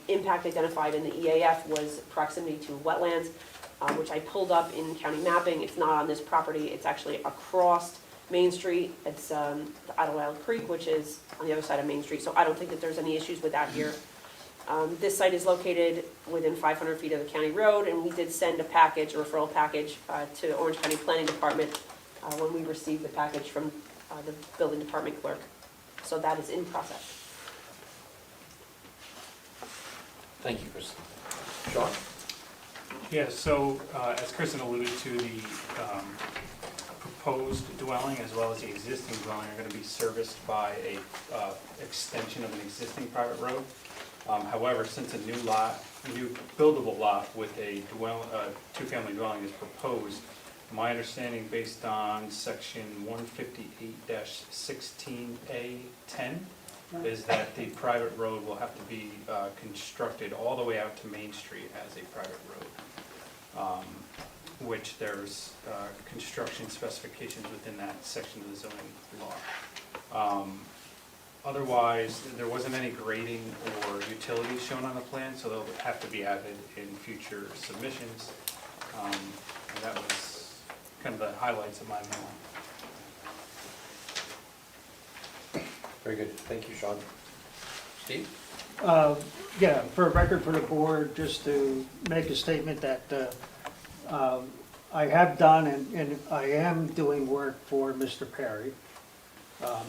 impact identified in the EAF was proximity to wetlands, which I pulled up in county mapping. It's not on this property. It's actually across Main Street. It's the Idlewild Creek, which is on the other side of Main Street. So I don't think that there's any issues with that here. This site is located within 500 feet of the county road, and we did send a package, a referral package, to Orange County Planning Department when we received the package from the building department clerk. So that is in process. Thank you, Kristen. Sean? Yeah, so as Kristen alluded to, the proposed dwelling as well as the existing dwelling are going to be serviced by a extension of an existing private road. However, since a new buildable lot with a 2-family dwelling is proposed, my understanding based on section 158-16A10 is that the private road will have to be constructed all the way out to Main Street as a private road, which there's construction specifications within that section of the zoning law. Otherwise, there wasn't any grading or utilities shown on the plan, so they'll have to be added in future submissions. And that was kind of the highlights of my memo. Very good. Thank you, Sean. Steve? Yeah, for a record for the board, just to make a statement that I have done and I am doing work for Mr. Perry,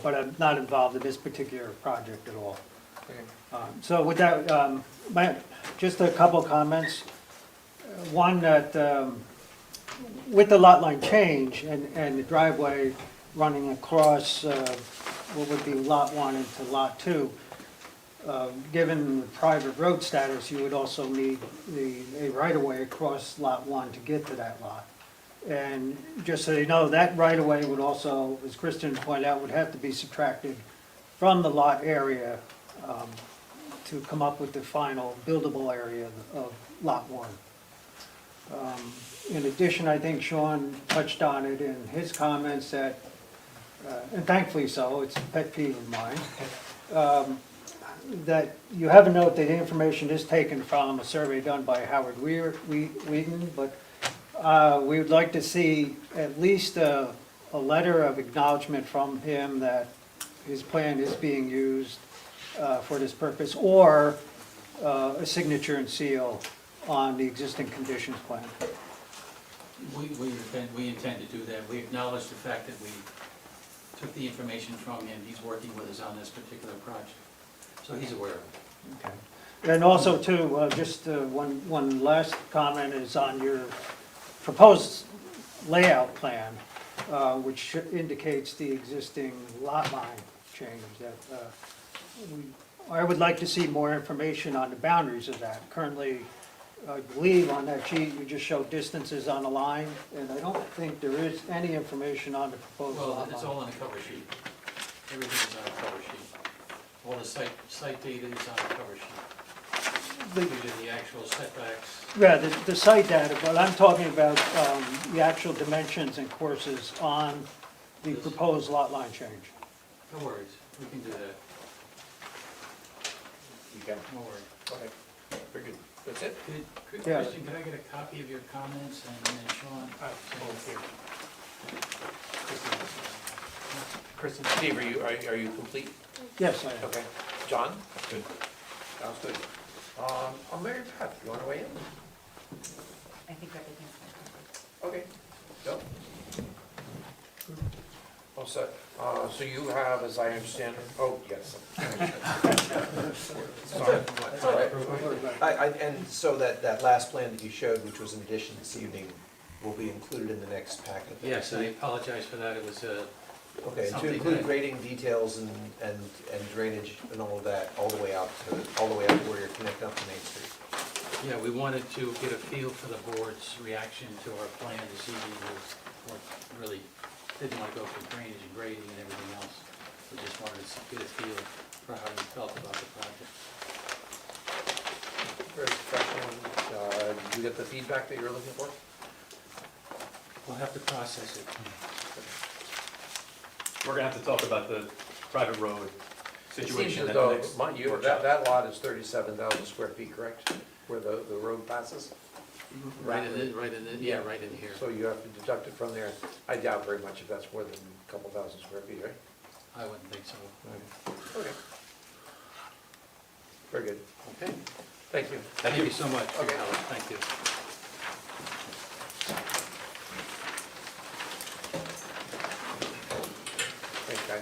but I'm not involved in this particular project at all. So with that, just a couple comments. One, that with the lot line change and the driveway running across what would be Lot 1 into Lot 2. Given the private road status, you would also need a right-of-way across Lot 1 to get to that lot. And just so you know, that right-of-way would also, as Kristen pointed out, would have to be subtracted from the lot area to come up with the final buildable area of Lot 1. In addition, I think Sean touched on it in his comments that, and thankfully so, it's a pet peeve of mine, that you have a note that information is taken from a survey done by Howard Wheaton, but we would like to see at least a letter of acknowledgement from him that his plan is being used for this purpose, or a signature and seal on the existing conditions plan. We intend to do that. We acknowledge the fact that we took the information from him. He's working with us on this particular project, so he's aware of it. Okay. And also too, just one last comment is on your proposed layout plan, which indicates the existing lot line change. That I would like to see more information on the boundaries of that. Currently, I believe on that sheet, you just show distances on the line, and I don't think there is any information on the proposed lot Well, line. it's all on the cover sheet. Everything is on the cover sheet. All the site data is on the cover sheet. These are the actual setbacks. Yeah, the site data, but I'm talking about the actual dimensions and courses on the proposed lot line change. No worries, we can do that. You can. No worries. Okay, very good. That's it? Yeah. Christian, can I get a copy of your comments and then Sean? Kristen, Steve, are you complete? Yes, I am. Okay. John? Good. Sounds good. Mary Beth, you want to weigh in? I think everything's Okay. Go. All set. So you have, as I understand, oh, yes. Sorry. That's all right. And so that last plan that you showed, which was in addition this evening, will be included in the next packet? Yes, I apologize for that. It was Okay, and to something include that- grading details and drainage and all of that, all the way out to where you're connecting up to Main Street. Yeah, we wanted to get a feel for the board's reaction to our plan this evening. We really didn't want to go for drainage and grading and everything else. We just wanted to get a feel for how we felt about the project. Very professional. Did you get the feedback that you were looking for? We'll have to process it. We're gonna have to talk about the private road It seems situation as at though, the next mind you, workshop. that lot is 37,000 square feet, correct? Where the road passes? Right in here. So you have to deduct it from there. I doubt very much if that's more than a couple thousand square feet, right? I wouldn't think so. Okay. Very good. Okay. Thank you. Thank you so much. Okay. Thank you. Thanks, guys. Okay.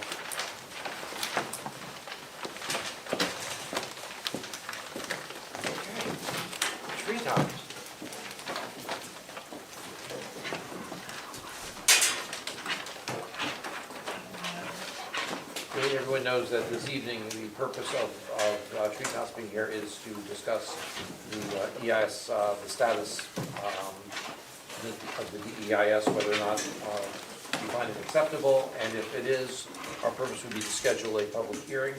Tree tops. I think everyone knows that this evening, the purpose of Tree Tops being here is to discuss the EIS, the status of the EIS, whether or not you find it acceptable, and if it is, our purpose would be to schedule a public hearing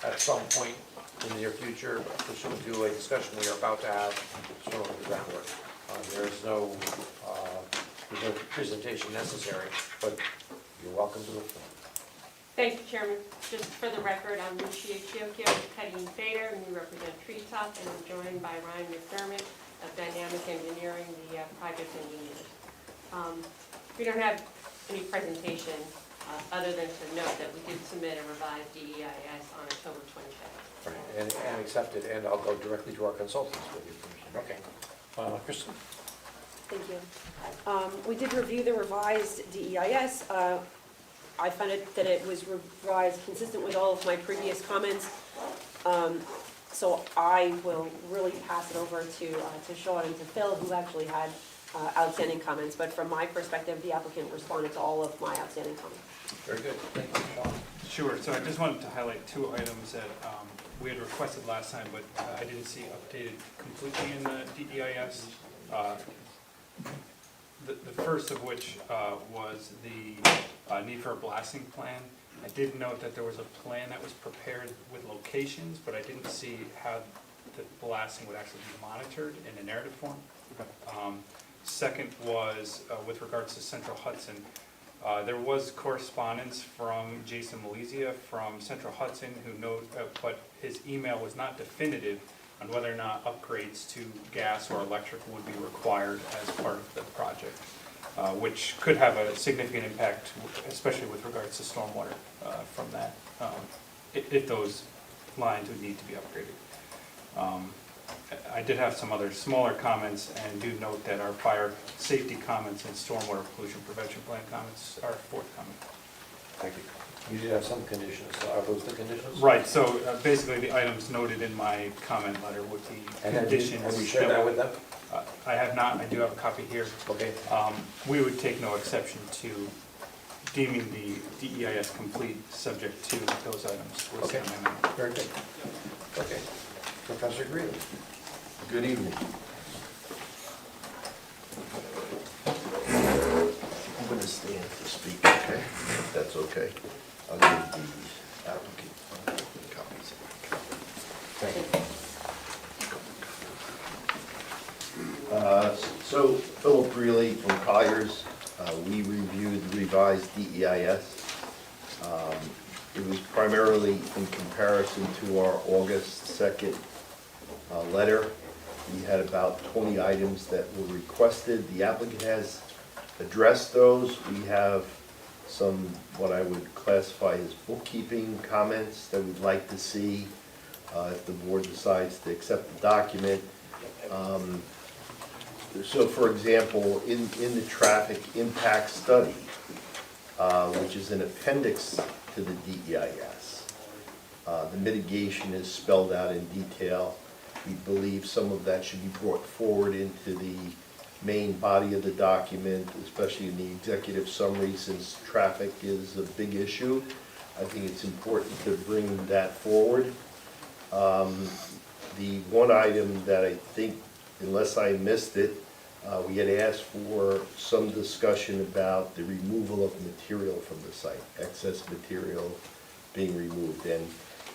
at some point in the near future, pursuant to a discussion we are about to have, sort of the groundwork. There's no presentation necessary, but you're welcome to it. Thank you, Chairman. Just for the record, I'm Lucia Chiocchio with Cutting Fader, and we represent Treetop, and I'm joined by Ryan McDermott of Dynamic Engineering, the project engineers. We don't have any presentation other than to note that we did submit a revised DEIS on October 22nd. Right, and accept it, and I'll go directly to our consultants with your permission. Okay. Kristen? Thank you. We did review the revised DEIS. I found that it was revised consistent with all of my previous comments. So I will really pass it over to Sean and to Phil, who actually had outstanding comments. But from my perspective, the applicant responded to all of my outstanding comments. Very good. Thank you, Sure, so I just wanted to highlight two items that we had requested last time, but I didn't see updated completely in the DEIS. The first of which was the need for a blasting plan. I did note that there was a plan that was prepared with locations, but I didn't see how the blasting would actually be monitored in a narrative form. Second was with regards to Central Hudson. There was correspondence from Jason Malizia from Central Hudson who but his email was not definitive on whether or not upgrades to gas or electric would be required as part of the project, which could have a significant impact, especially with regards to stormwater from that, if those lines would need to be upgraded. I did have some other smaller comments and do note that our fire safety comments and stormwater pollution prevention plan comments are forthcoming. Thank you. You did have some conditions, so are those the conditions? Right, so basically the items noted in my comment letter would be conditions. Have you shared that with them? I have not, I do have a copy here. Okay. We would take no exception to deeming the DEIS complete, subject to those items. Okay, very good. Okay, Professor Greeley. Good evening. I'm going to stand to speak, okay? If that's okay. I'll give the applicant copies. Thank you. So Philip Greeley from Colliers, we reviewed the revised DEIS. It was primarily in comparison to our August 2nd letter. We had about 20 items that were requested. The applicant has addressed those. We have some, what I would classify as bookkeeping comments that we'd like to see if the board decides to accept the document. So for example, in the traffic impact study, which is an appendix to the DEIS, the mitigation is spelled out in detail. We believe some of that should be brought forward into the main body of the document, especially in the executive summary, since traffic is a big issue. I think it's important to bring that forward. The one item that I think, unless I missed it, we had asked for some discussion about the removal of material from the site, excess material being removed. And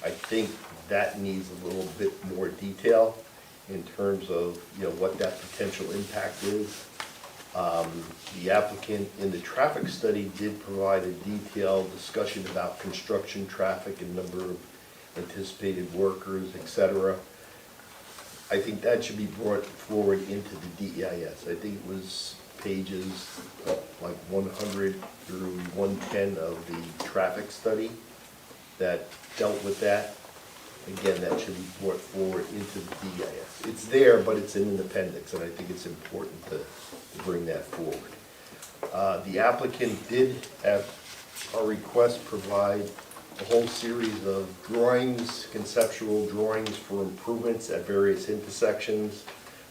I think that needs a little bit more detail in terms of, what that potential impact is. The applicant in the traffic study did provide a detailed discussion about construction traffic and number of anticipated workers, etc. I think that should be brought forward into the DEIS. I think it was pages like 100 through 110 of the traffic study that dealt with that. Again, that should be brought forward into the DEIS. It's there, but it's in an appendix, and I think it's important to bring that forward. The applicant did, at our request, provide a whole series of drawings, conceptual drawings for improvements at various intersections,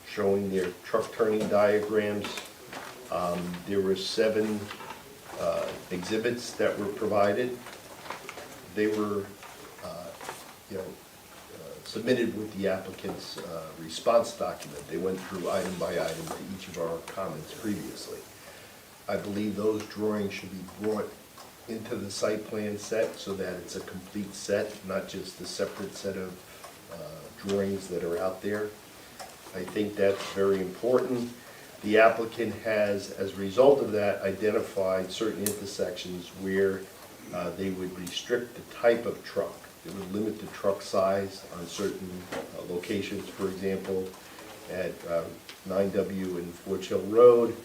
showing their truck turning diagrams. There were 7 exhibits that were provided. They were submitted with the applicant's response document. They went through item by item to each of our comments previously. I believe those drawings should be brought into the site plan set so that it's a complete set, not just a separate set of drawings that are out there. I think that's very important. The applicant has, as a result of that, identified certain intersections where they would restrict the type of truck. It would limit the truck size on certain locations. For example, at 9W and Forge Hill Road,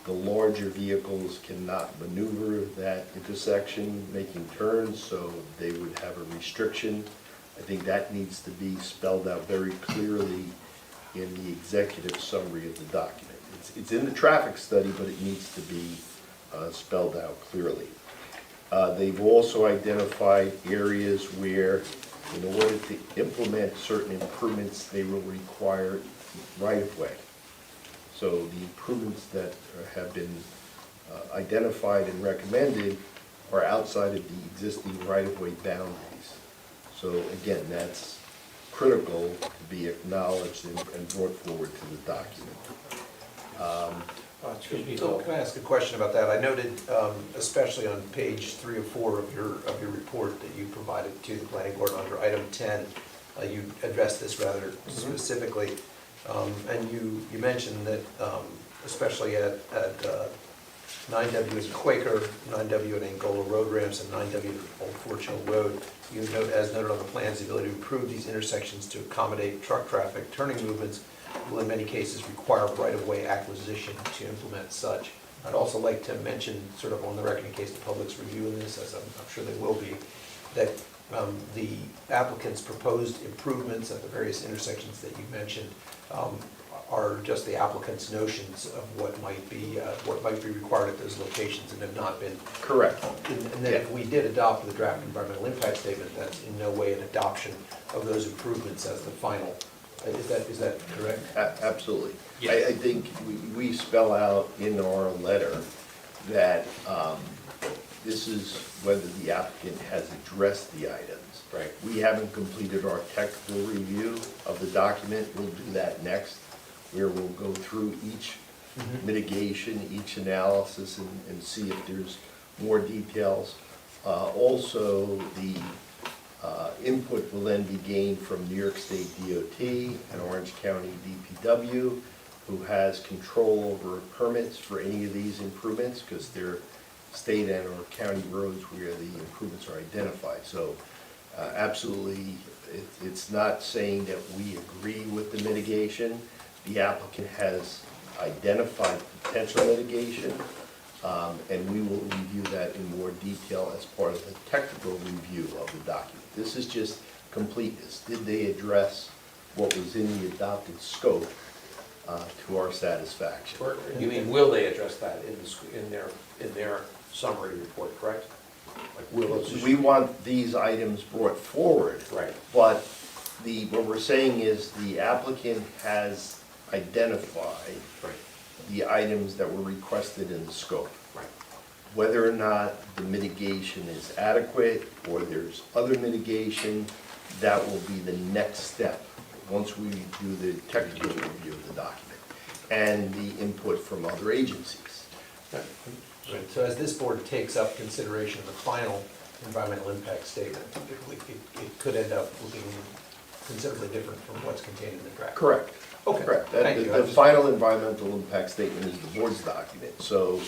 the larger vehicles cannot maneuver that intersection making turns, so they would have a restriction. I think that needs to be spelled out very clearly in the executive summary of the document. It's in the traffic study, but it needs to be spelled out clearly. They've also identified areas where, in order to implement certain improvements, they will require right-of-way. So the improvements that have been identified and recommended are outside of the existing right-of-way boundaries. So again, that's critical to be acknowledged and brought forward to the document. Excuse me, Phil, can I ask a question about that? I noted, especially on page 3 or 4 of your report that you provided to the planning board under item 10, you addressed this rather specifically, and you mentioned that especially at 9W as Quaker, 9W at Angola Road Ramps, and 9W at Old Forge Hill Road, you note, as noted on the plans, the ability to improve these intersections to accommodate truck traffic, turning movements will in many cases require right-of-way acquisition to implement such. I'd also like to mention, sort of on the record in case the public's reviewing this, as I'm sure they will be, that the applicant's proposed improvements at the various intersections that you mentioned are just the applicant's notions of what might be required at those locations and have not been. Correct. And then if we did adopt the draft environmental impact statement, that's in no way an adoption of those improvements as the final. Is that correct? Absolutely. Yes. I think we spell out in our letter that this is whether the applicant has addressed the items. Right. We haven't completed our technical review of the document. We'll do that next, where we'll go through each mitigation, each analysis, and see if there's more details. Also, the input will then be gained from New York State DOT and Orange County DPW, who has control over permits for any of these improvements, because they're state and or county roads where the improvements are identified. So absolutely, it's not saying that we agree with the mitigation. The applicant has identified potential mitigation, and we will review that in more detail as part of the technical review of the document. This is just completeness. Did they address what was in the adopted scope to our satisfaction? You mean, will they address that in their summary report, correct? Like, will those? We want these items brought forward. Right. But what we're saying is the applicant has identified the items that were requested in the scope. Right. Whether or not the mitigation is adequate or there's other mitigation, that will be the next step once we do the technical review of the document and the input from other agencies. Right. So as this board takes up consideration of the final environmental impact statement, it could end up looking considerably different from what's contained in the draft. Correct. Okay. Correct. Thank you. The final environmental impact statement is the board's document. So,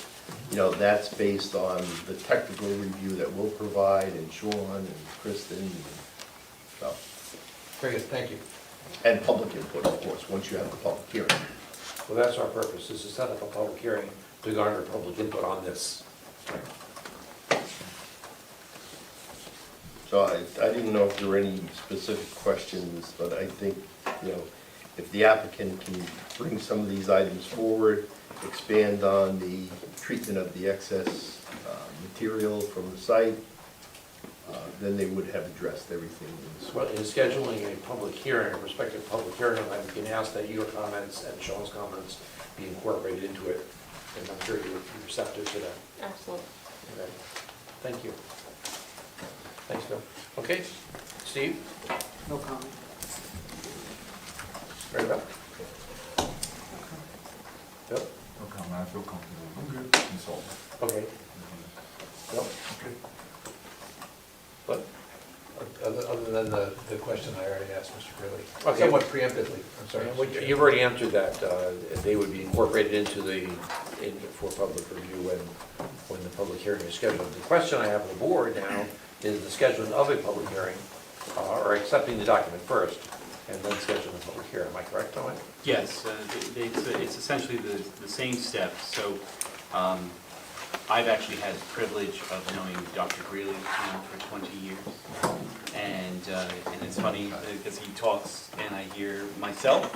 that's based on the technical review that we'll provide, and Sean and Kristen, and so. Very good, thank you. And public input, of course, once you have the public hearing. Well, that's our purpose, is to set up a public hearing to garner public input on this. So I didn't know if there were any specific questions, but I think, if the applicant can bring some of these items forward, expand on the treatment of the excess material from the site, then they would have addressed everything in this. Well, in scheduling a public hearing, a prospective public hearing, I can ask that your comments and Sean's comments be incorporated into it, and I'm sure you're receptive to that. Absolutely. Okay. Thank you. Thanks, Bill. Okay, Steve? No comment. Mary Beth? Bill? No comment, I feel comfortable. I'm good. Consult. Okay. Bill? Okay. But, other than the question I already asked Mr. Greeley, Okay. somewhat preemptively, I'm sorry. You've already answered that, they would be incorporated into for public review when the public hearing is scheduled. The question I have of the board now is the scheduling of a public hearing, or accepting the document first, and then scheduling the public hearing. Am I correct, Tom? Yes, it's essentially the same steps. So I've actually had the privilege of knowing Dr. Greeley for 20 years. And it's funny because he talks and I hear myself,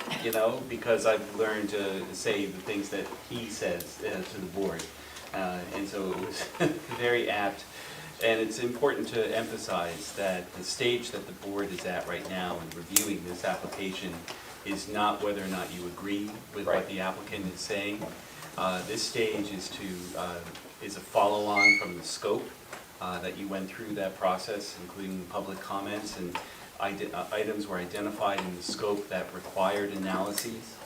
because I've learned to say the things that he says to the board. And so it was very apt. And it's important to emphasize that the stage that the board is at right now in reviewing this application is not whether or not you agree with what the applicant is saying. This stage is a follow-on from the scope that you went through that process, including public comments, and items were identified in the scope that required analyses.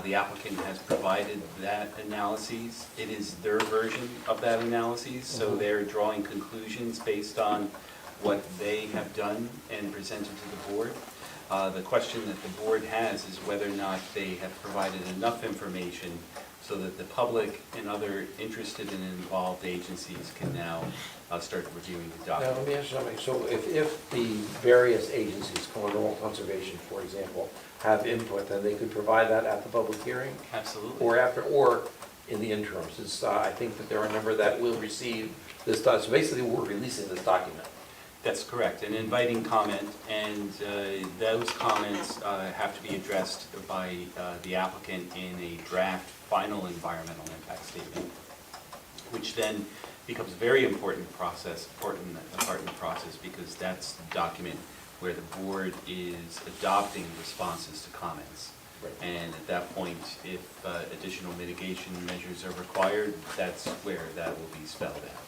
The applicant has provided that analyses. It is their version of that analysis, so they're drawing conclusions based on what they have done and presented to the board. The question that the board has is whether or not they have provided enough information so that the public and other interested and involved agencies can now start reviewing the Now, document. let me ask you something. So if the various agencies, Cornwall Conservation, for example, have input, then they could provide that at the public hearing? Absolutely. Or after, or in the interim, since I think that there are a number that will receive this, so basically we're releasing this document. That's correct, an inviting comment, and those comments have to be addressed by the applicant in a draft final environmental impact statement, which then becomes a very important part in the process, because that's the document where the board is adopting responses to comments. And at that point, if additional mitigation measures are required, that's where that will be spelled out.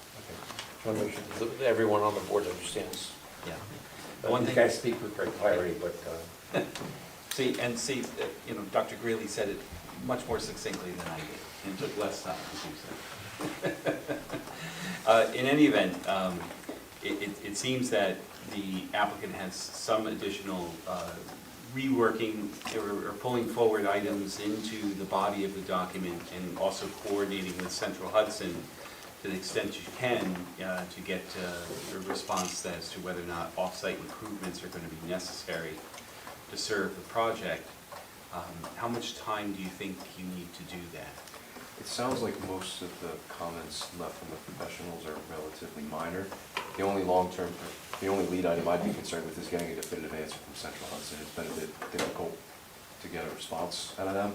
I want to make sure that everyone on the board understands. Yeah. One thing I speak with great clarity, but. See, Dr. Greeley said it much more succinctly than I did, and it took less time, as you said. In any event, it seems that the applicant has some additional reworking or pulling forward items into the body of the document, and also coordinating with Central Hudson to the extent you can to get a response as to whether or not off-site improvements are going to be necessary to serve the project. How much time do you think you need to do that? It sounds like most of the comments left from the professionals are relatively minor. The only lead item I'd be concerned with is getting a definitive answer from Central Hudson. It's been a bit difficult to get a response out of them,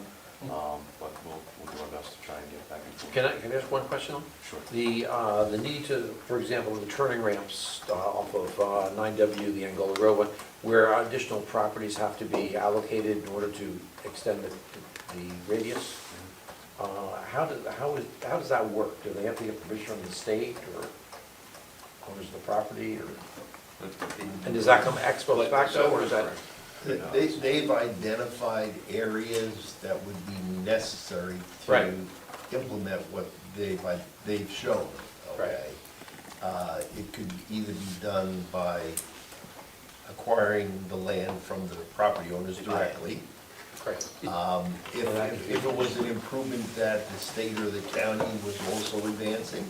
but we'll do our best to try and get back and forth. Can I ask one question? Sure. The need to, for example, the turning ramps off of 9W, the Angola Road, where additional properties have to be allocated in order to extend the radius. How does that work? Do they have to get permission from the state or owners of the property, or? And does that come ex post facto, or is that? They've identified areas that would be necessary Right. to implement what they've shown, okay? It could either be done by acquiring the land from the property owners directly. Right. If it was an improvement that the state or the county was also advancing,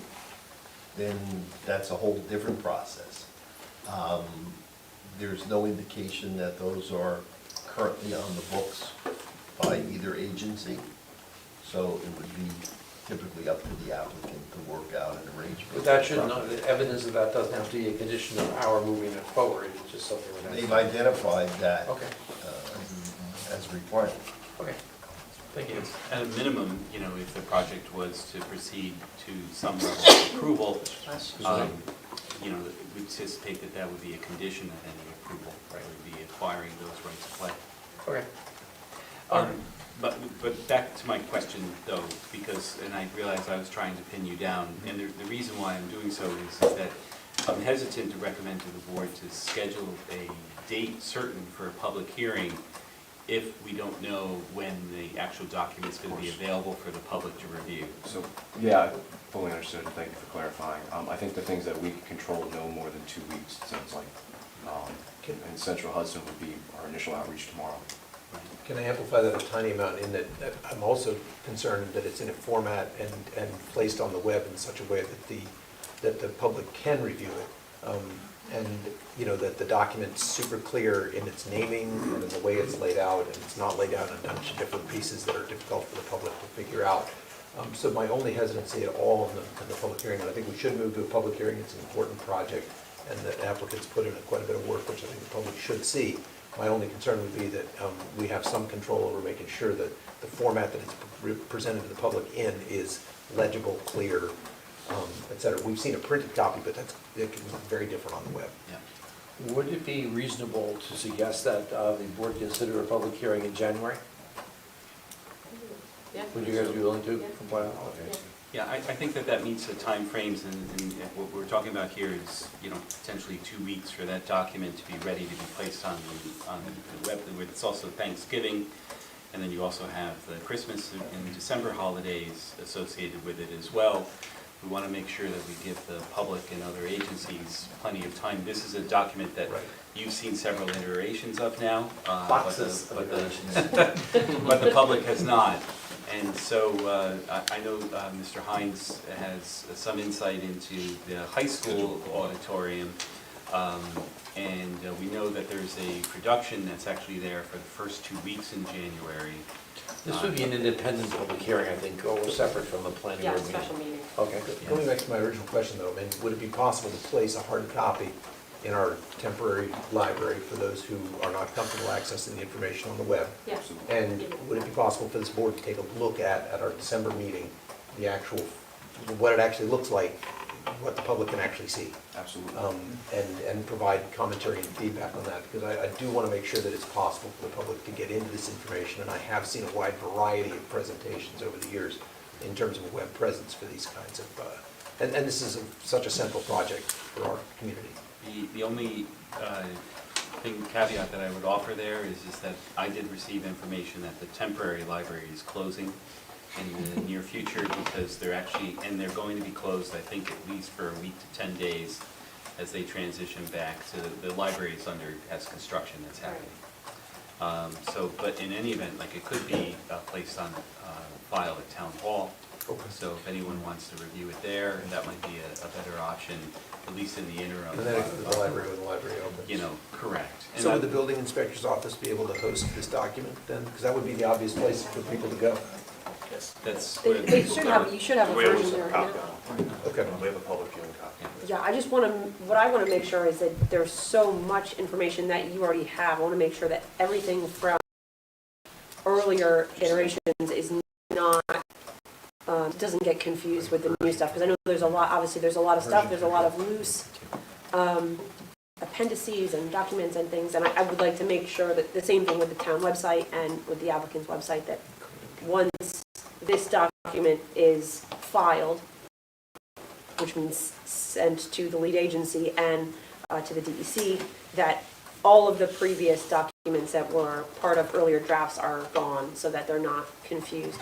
then that's a whole different process. There's no indication that those are currently on the books by either agency, so it would be typically up to the applicant to work out an arrangement. But that should not, the evidence of that doesn't have to be a condition of our moving it forward, it's just something that. They've identified that Okay. as required. Okay. Thank you. At a minimum, if the project was to proceed to some level of approval, we anticipate that that would be a condition of any approval, right? Would be acquiring those rights of way. Okay. But back to my question though, because, and I realized I was trying to pin you down, and the reason why I'm doing so is that I'm hesitant to recommend to the board to schedule a date certain for a public hearing if we don't know when the actual document's going to be available for the public to review. So, yeah, fully understood, and thank you for clarifying. I think the things that we can control no more than 2 weeks, it sounds like. And Central Hudson would be our initial outreach tomorrow. Can I amplify that a tiny amount in that I'm also concerned that it's in a format and placed on the web in such a way that the public can review it. And, that the document's super clear in its naming and in the way it's laid out, and it's not laid out in a bunch of different pieces that are difficult for the public to figure out. So my only hesitancy at all in the public hearing, and I think we should move to a public hearing, it's an important project, and the applicants put in quite a bit of work, which I think the public should see. My only concern would be that we have some control over making sure that the format that it's presented to the public in is legible, clear, et cetera. We've seen a printed copy, but it can be very different on the web. Yeah. Would it be reasonable to suggest that the board consider a public hearing in January? Yeah. Would you guys be willing to comply? Okay. Yeah, I think that meets the timeframes, and what we're talking about here is, potentially 2 weeks for that document to be ready to be placed on the web. It's also Thanksgiving, and then you also have the Christmas and December holidays associated with it as well. We want to make sure that we give the public and other agencies plenty of time. This is a document that you've seen several iterations of now. Boxes of iterations. But the public has not. And so I know Mr. Hines has some insight into the high school auditorium. And we know that there's a production that's actually there for the first 2 weeks in January. This would be an independent public hearing, I think, or separate from the planning board Yeah, meeting. special meeting. Okay, going back to my original question though, would it be possible to place a hard copy in our temporary library for those who are not comfortable accessing the information on the web? Yeah. And would it be possible for this board to take a look at our December meeting, the actual, what it actually looks like, what the public can actually see? Absolutely. And provide commentary and feedback on that, because I do want to make sure that it's possible for the public to get into this information, and I have seen a wide variety of presentations over the years in terms of a web presence for these kinds of, and this is such a central project for our community. The only caveat that I would offer there is that I did receive information that the temporary library is closing in the near future, because they're going to be closed, I think, at least for a week to 10 days as they transition back to, the library has construction that's happening. But in any event, it could be placed on file at Town Hall. So if anyone wants to review it there, that might be a better option, at least in the interim. And then the library when the library opens. Correct. And So would the building inspector's office be able to host this document then? Because that would be the obvious place for people to go. Yes. That's They where people should go. have, you should have a We always version there. have yeah. Okay. We have a public viewing copy. Yeah, I just want to, what I want to make sure is that there's so much information that you already have. I want to make sure that everything from earlier iterations is not, doesn't get confused with the new stuff. Because I know there's a lot, obviously there's a lot of stuff, there's a lot of loose appendices and documents and things. And I would like to make sure that, the same thing with the town website and with the applicant's website, that once this document is filed, which means sent to the lead agency and to the DEC, that all of the previous documents that were part of earlier drafts are gone, so that they're not confused.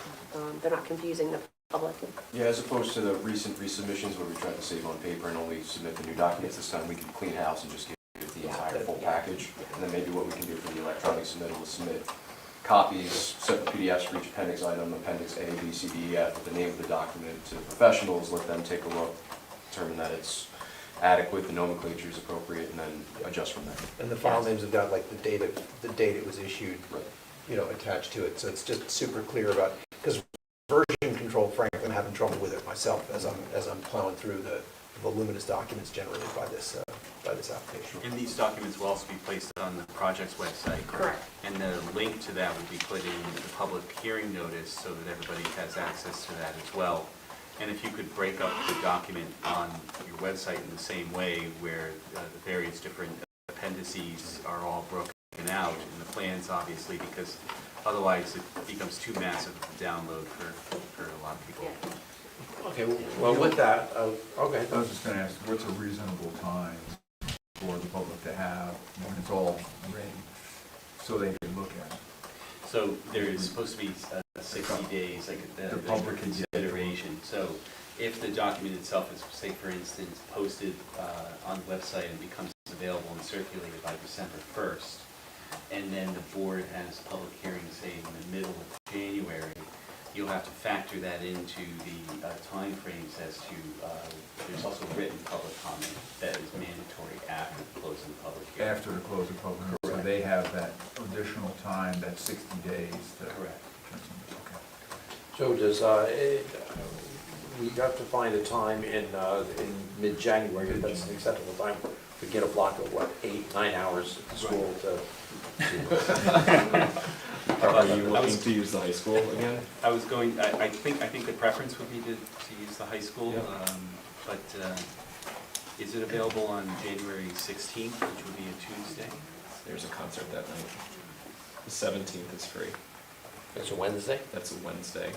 They're not confusing the public. Yeah, as opposed to the recent resubmissions where we tried to save on paper and only submit the new documents, this time we can clean house and just give the entire full package. And then maybe what we can do for the electronic submittal is submit copies, separate PDFs for each appendix item, appendix A, B, C, D, E, F, with the name of the document to the professionals, let them take a look, determine that it's adequate, the nomenclature is appropriate, and then adjust from there. And the file names have got the date it was issued, attached to it. So it's just super clear about, because version control, frankly, I'm having trouble with it myself as I'm plowing through the voluminous documents generated by this application. And these documents will also be placed on the project's website. Correct. And the link to that would be put in the public hearing notice so that everybody has access to that as well. And if you could break up the document on your website in the same way where the various different appendices are all broken out in the plans, obviously, because otherwise it becomes too massive to download for a lot of people. Okay, well, with that, okay. I was just gonna ask, what's a reasonable time for the public to have when it's all ready, so they can look at it? So there is supposed to be 60 days, The public can get it. consideration. So if the document itself is, say for instance, posted on the website and becomes available and circulated by December 1st, and then the board has public hearings, say, in the middle of January, you'll have to factor that into the timeframes as to, there's also written public comment that is mandatory after the close of the public hearing. After the close of public, so Correct. they have that additional time, that 60 days to. Correct. Okay. So does, we have to find a time in mid-January, if that's an acceptable time, to get a block of, 8-9 hours at the school to. Are you looking to use the high school again? I was going, I think the preference would be to use the high school, but is it available on January 16th, which would be a Tuesday? There's a concert that night. The 17th is free. It's a Wednesday? That's a Wednesday.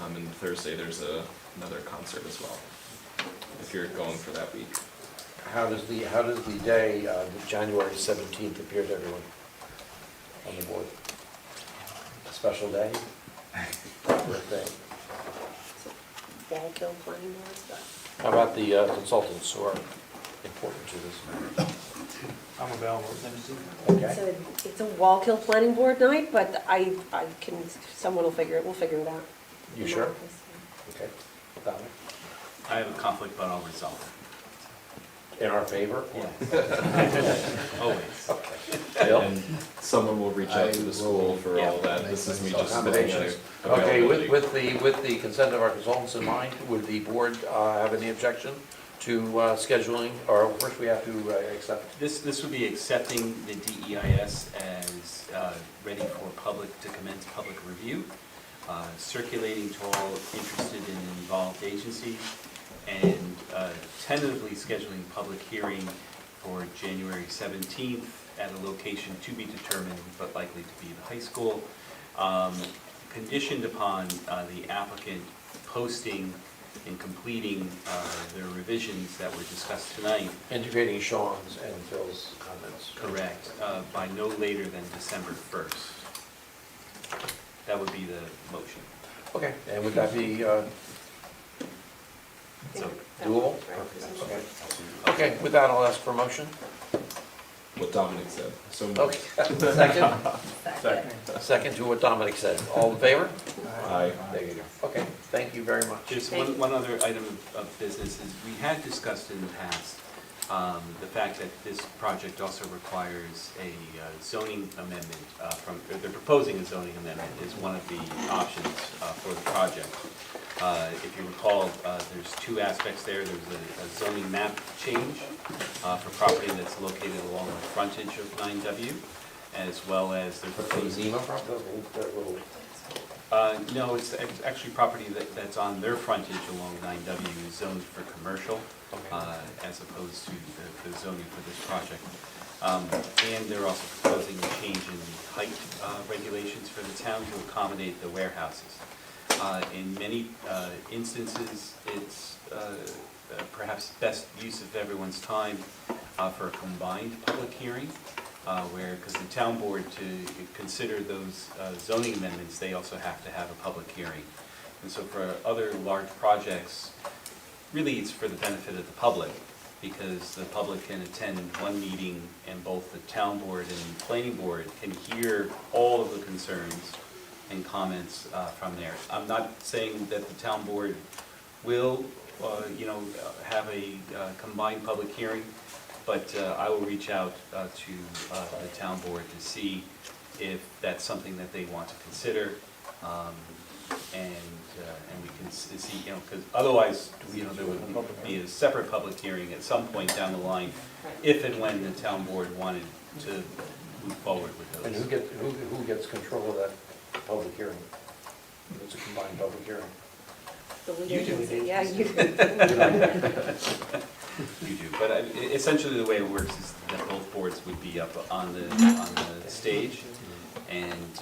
And Thursday, there's another concert as well, if you're going for that week. How does the day, January 17th appear to everyone on the board? A special day? Proper day? Wallkill Planning Board. How about the consultants who are important to this matter? I'm available. Okay. It's a Wallkill Planning Board night, but I can, someone will we'll figure it out. You sure? Okay. Dominic? I have a conflict, but I'll resolve In our favor? it. Always. Okay. Bill? And someone will reach out to the school for all that. This is me just submitting Accommodations. a Okay, availability. with the consent of our consultants in mind, would the board have any objection to scheduling, or first we have to accept? This would be accepting the DEIS as ready for public, to commence public review, circulating to all interested and involved agencies, and tentatively scheduling public hearing for January 17th at a location to be determined, but likely to be the high school, conditioned upon the applicant posting and completing the revisions that were discussed tonight. Integrating Sean's and Phil's comments. Correct, by no later than December 1st. That would be the motion. Okay, and would that be So, doable? Okay. Okay, with that, I'll ask for a motion. What Dominic said. So moved. Okay, second? Second. Second to what Dominic said. All in favor? Aye. There you go. Okay, thank you very much. Just one other item of business is, we had discussed in the past the fact that this project also requires a zoning amendment or they're proposing a zoning amendment is one of the options for the project. If you recall, there's two aspects there. There's a zoning map change for property that's located along the frontage of 9W, as well as they're proposing. Zima property, that little. No, it's actually property that's on their frontage along 9W, zoned for commercial, as opposed to the zoning for this project. And they're also proposing a change in height regulations for the town to accommodate the warehouses. In many instances, it's perhaps best use of everyone's time for a combined public hearing, because the town board, to consider those zoning amendments, they also have to have a public hearing. And so for other large projects, really it's for the benefit of the public, because the public can attend one meeting and both the town board and planning board can hear all of the concerns and comments from there. I'm not saying that the town board will, have a combined public hearing, but I will reach out to the town board to see if that's something that they want to consider, and we can see, because otherwise, there would be a separate public hearing at some point down the line, if and when the town board wanted to move forward with those. And who gets control of that public hearing? It's a combined public hearing. You do. Yeah, you do. You do, but essentially the way it works is that both boards would be up on the stage, and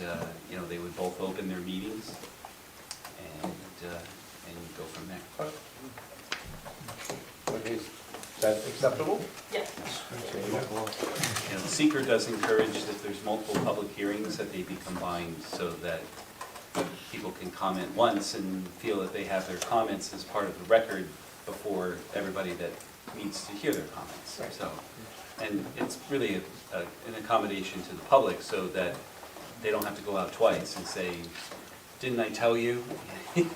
they would both open their meetings, and go from there. Okay, is that acceptable? Yes. The seeker does encourage that there's multiple public hearings, that they be combined so that people can comment once and feel that they have their comments as part of the record before everybody that needs to hear their comments. Right. So, and it's really an accommodation to the public so that they don't have to go out twice and say, didn't I tell you?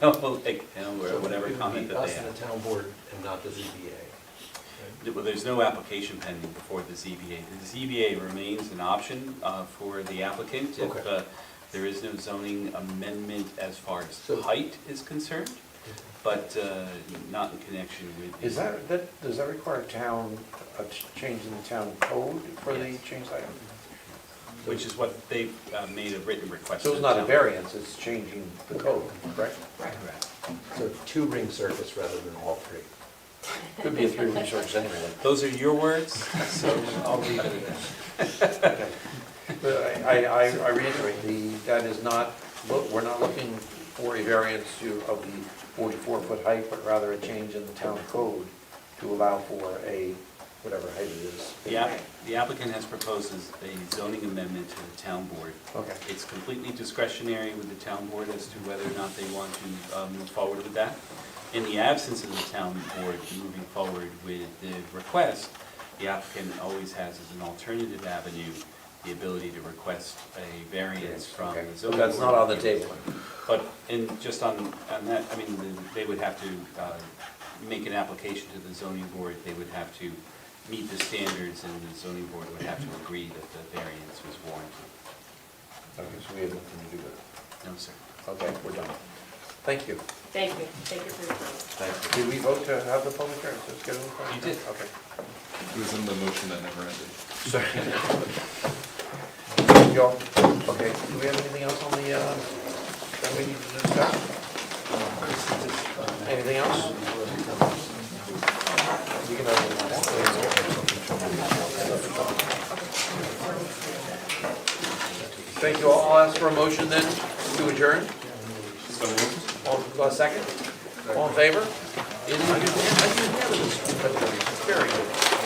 Or whatever comment that they Us and have. the town board and not the ZBA. Well, there's no application pending before the ZBA. The ZBA remains an option for the applicant if there is no zoning amendment as far as height is concerned, but not in connection with. Does that require a change in the town code for the change item? Which is what they've made a written request. So it's not a variance, it's changing the code, correct? Correct. So 2-ring circuits rather than all 3. Could be a 3-ring circus anyway. Those are your words, so I'll leave it at that. But I reiterate, that is not, we're not looking for a variance of the 44-foot height, but rather a change in the town code to allow for a, whatever height it is. The applicant has proposed a zoning amendment to the town board. Okay. It's completely discretionary with the town board as to whether or not they want to move forward with that. In the absence of the town board moving forward with the request, the applicant always has as an alternative avenue the ability to request a variance from Okay. the So zoning board. that's not on the table. But, just on that, I mean, they would have to make an application to the zoning board, they would have to meet the standards, and the zoning board would have to agree that the variance was warranted. Okay, so we have nothing to do with it. No, sir. Okay, we're done. Thank you. Thank you for your time. Thank you. Did we vote to have the public hearing? Let's get it in front. You did. Okay. It was in the motion that never ended. Sorry. Y'all, okay, do we have anything else on the, that we need to discuss? Anything else? We can Thank you all. I'll ask for a motion then to adjourn. So moved. All, second? All in favor? It is unanimous. Very good.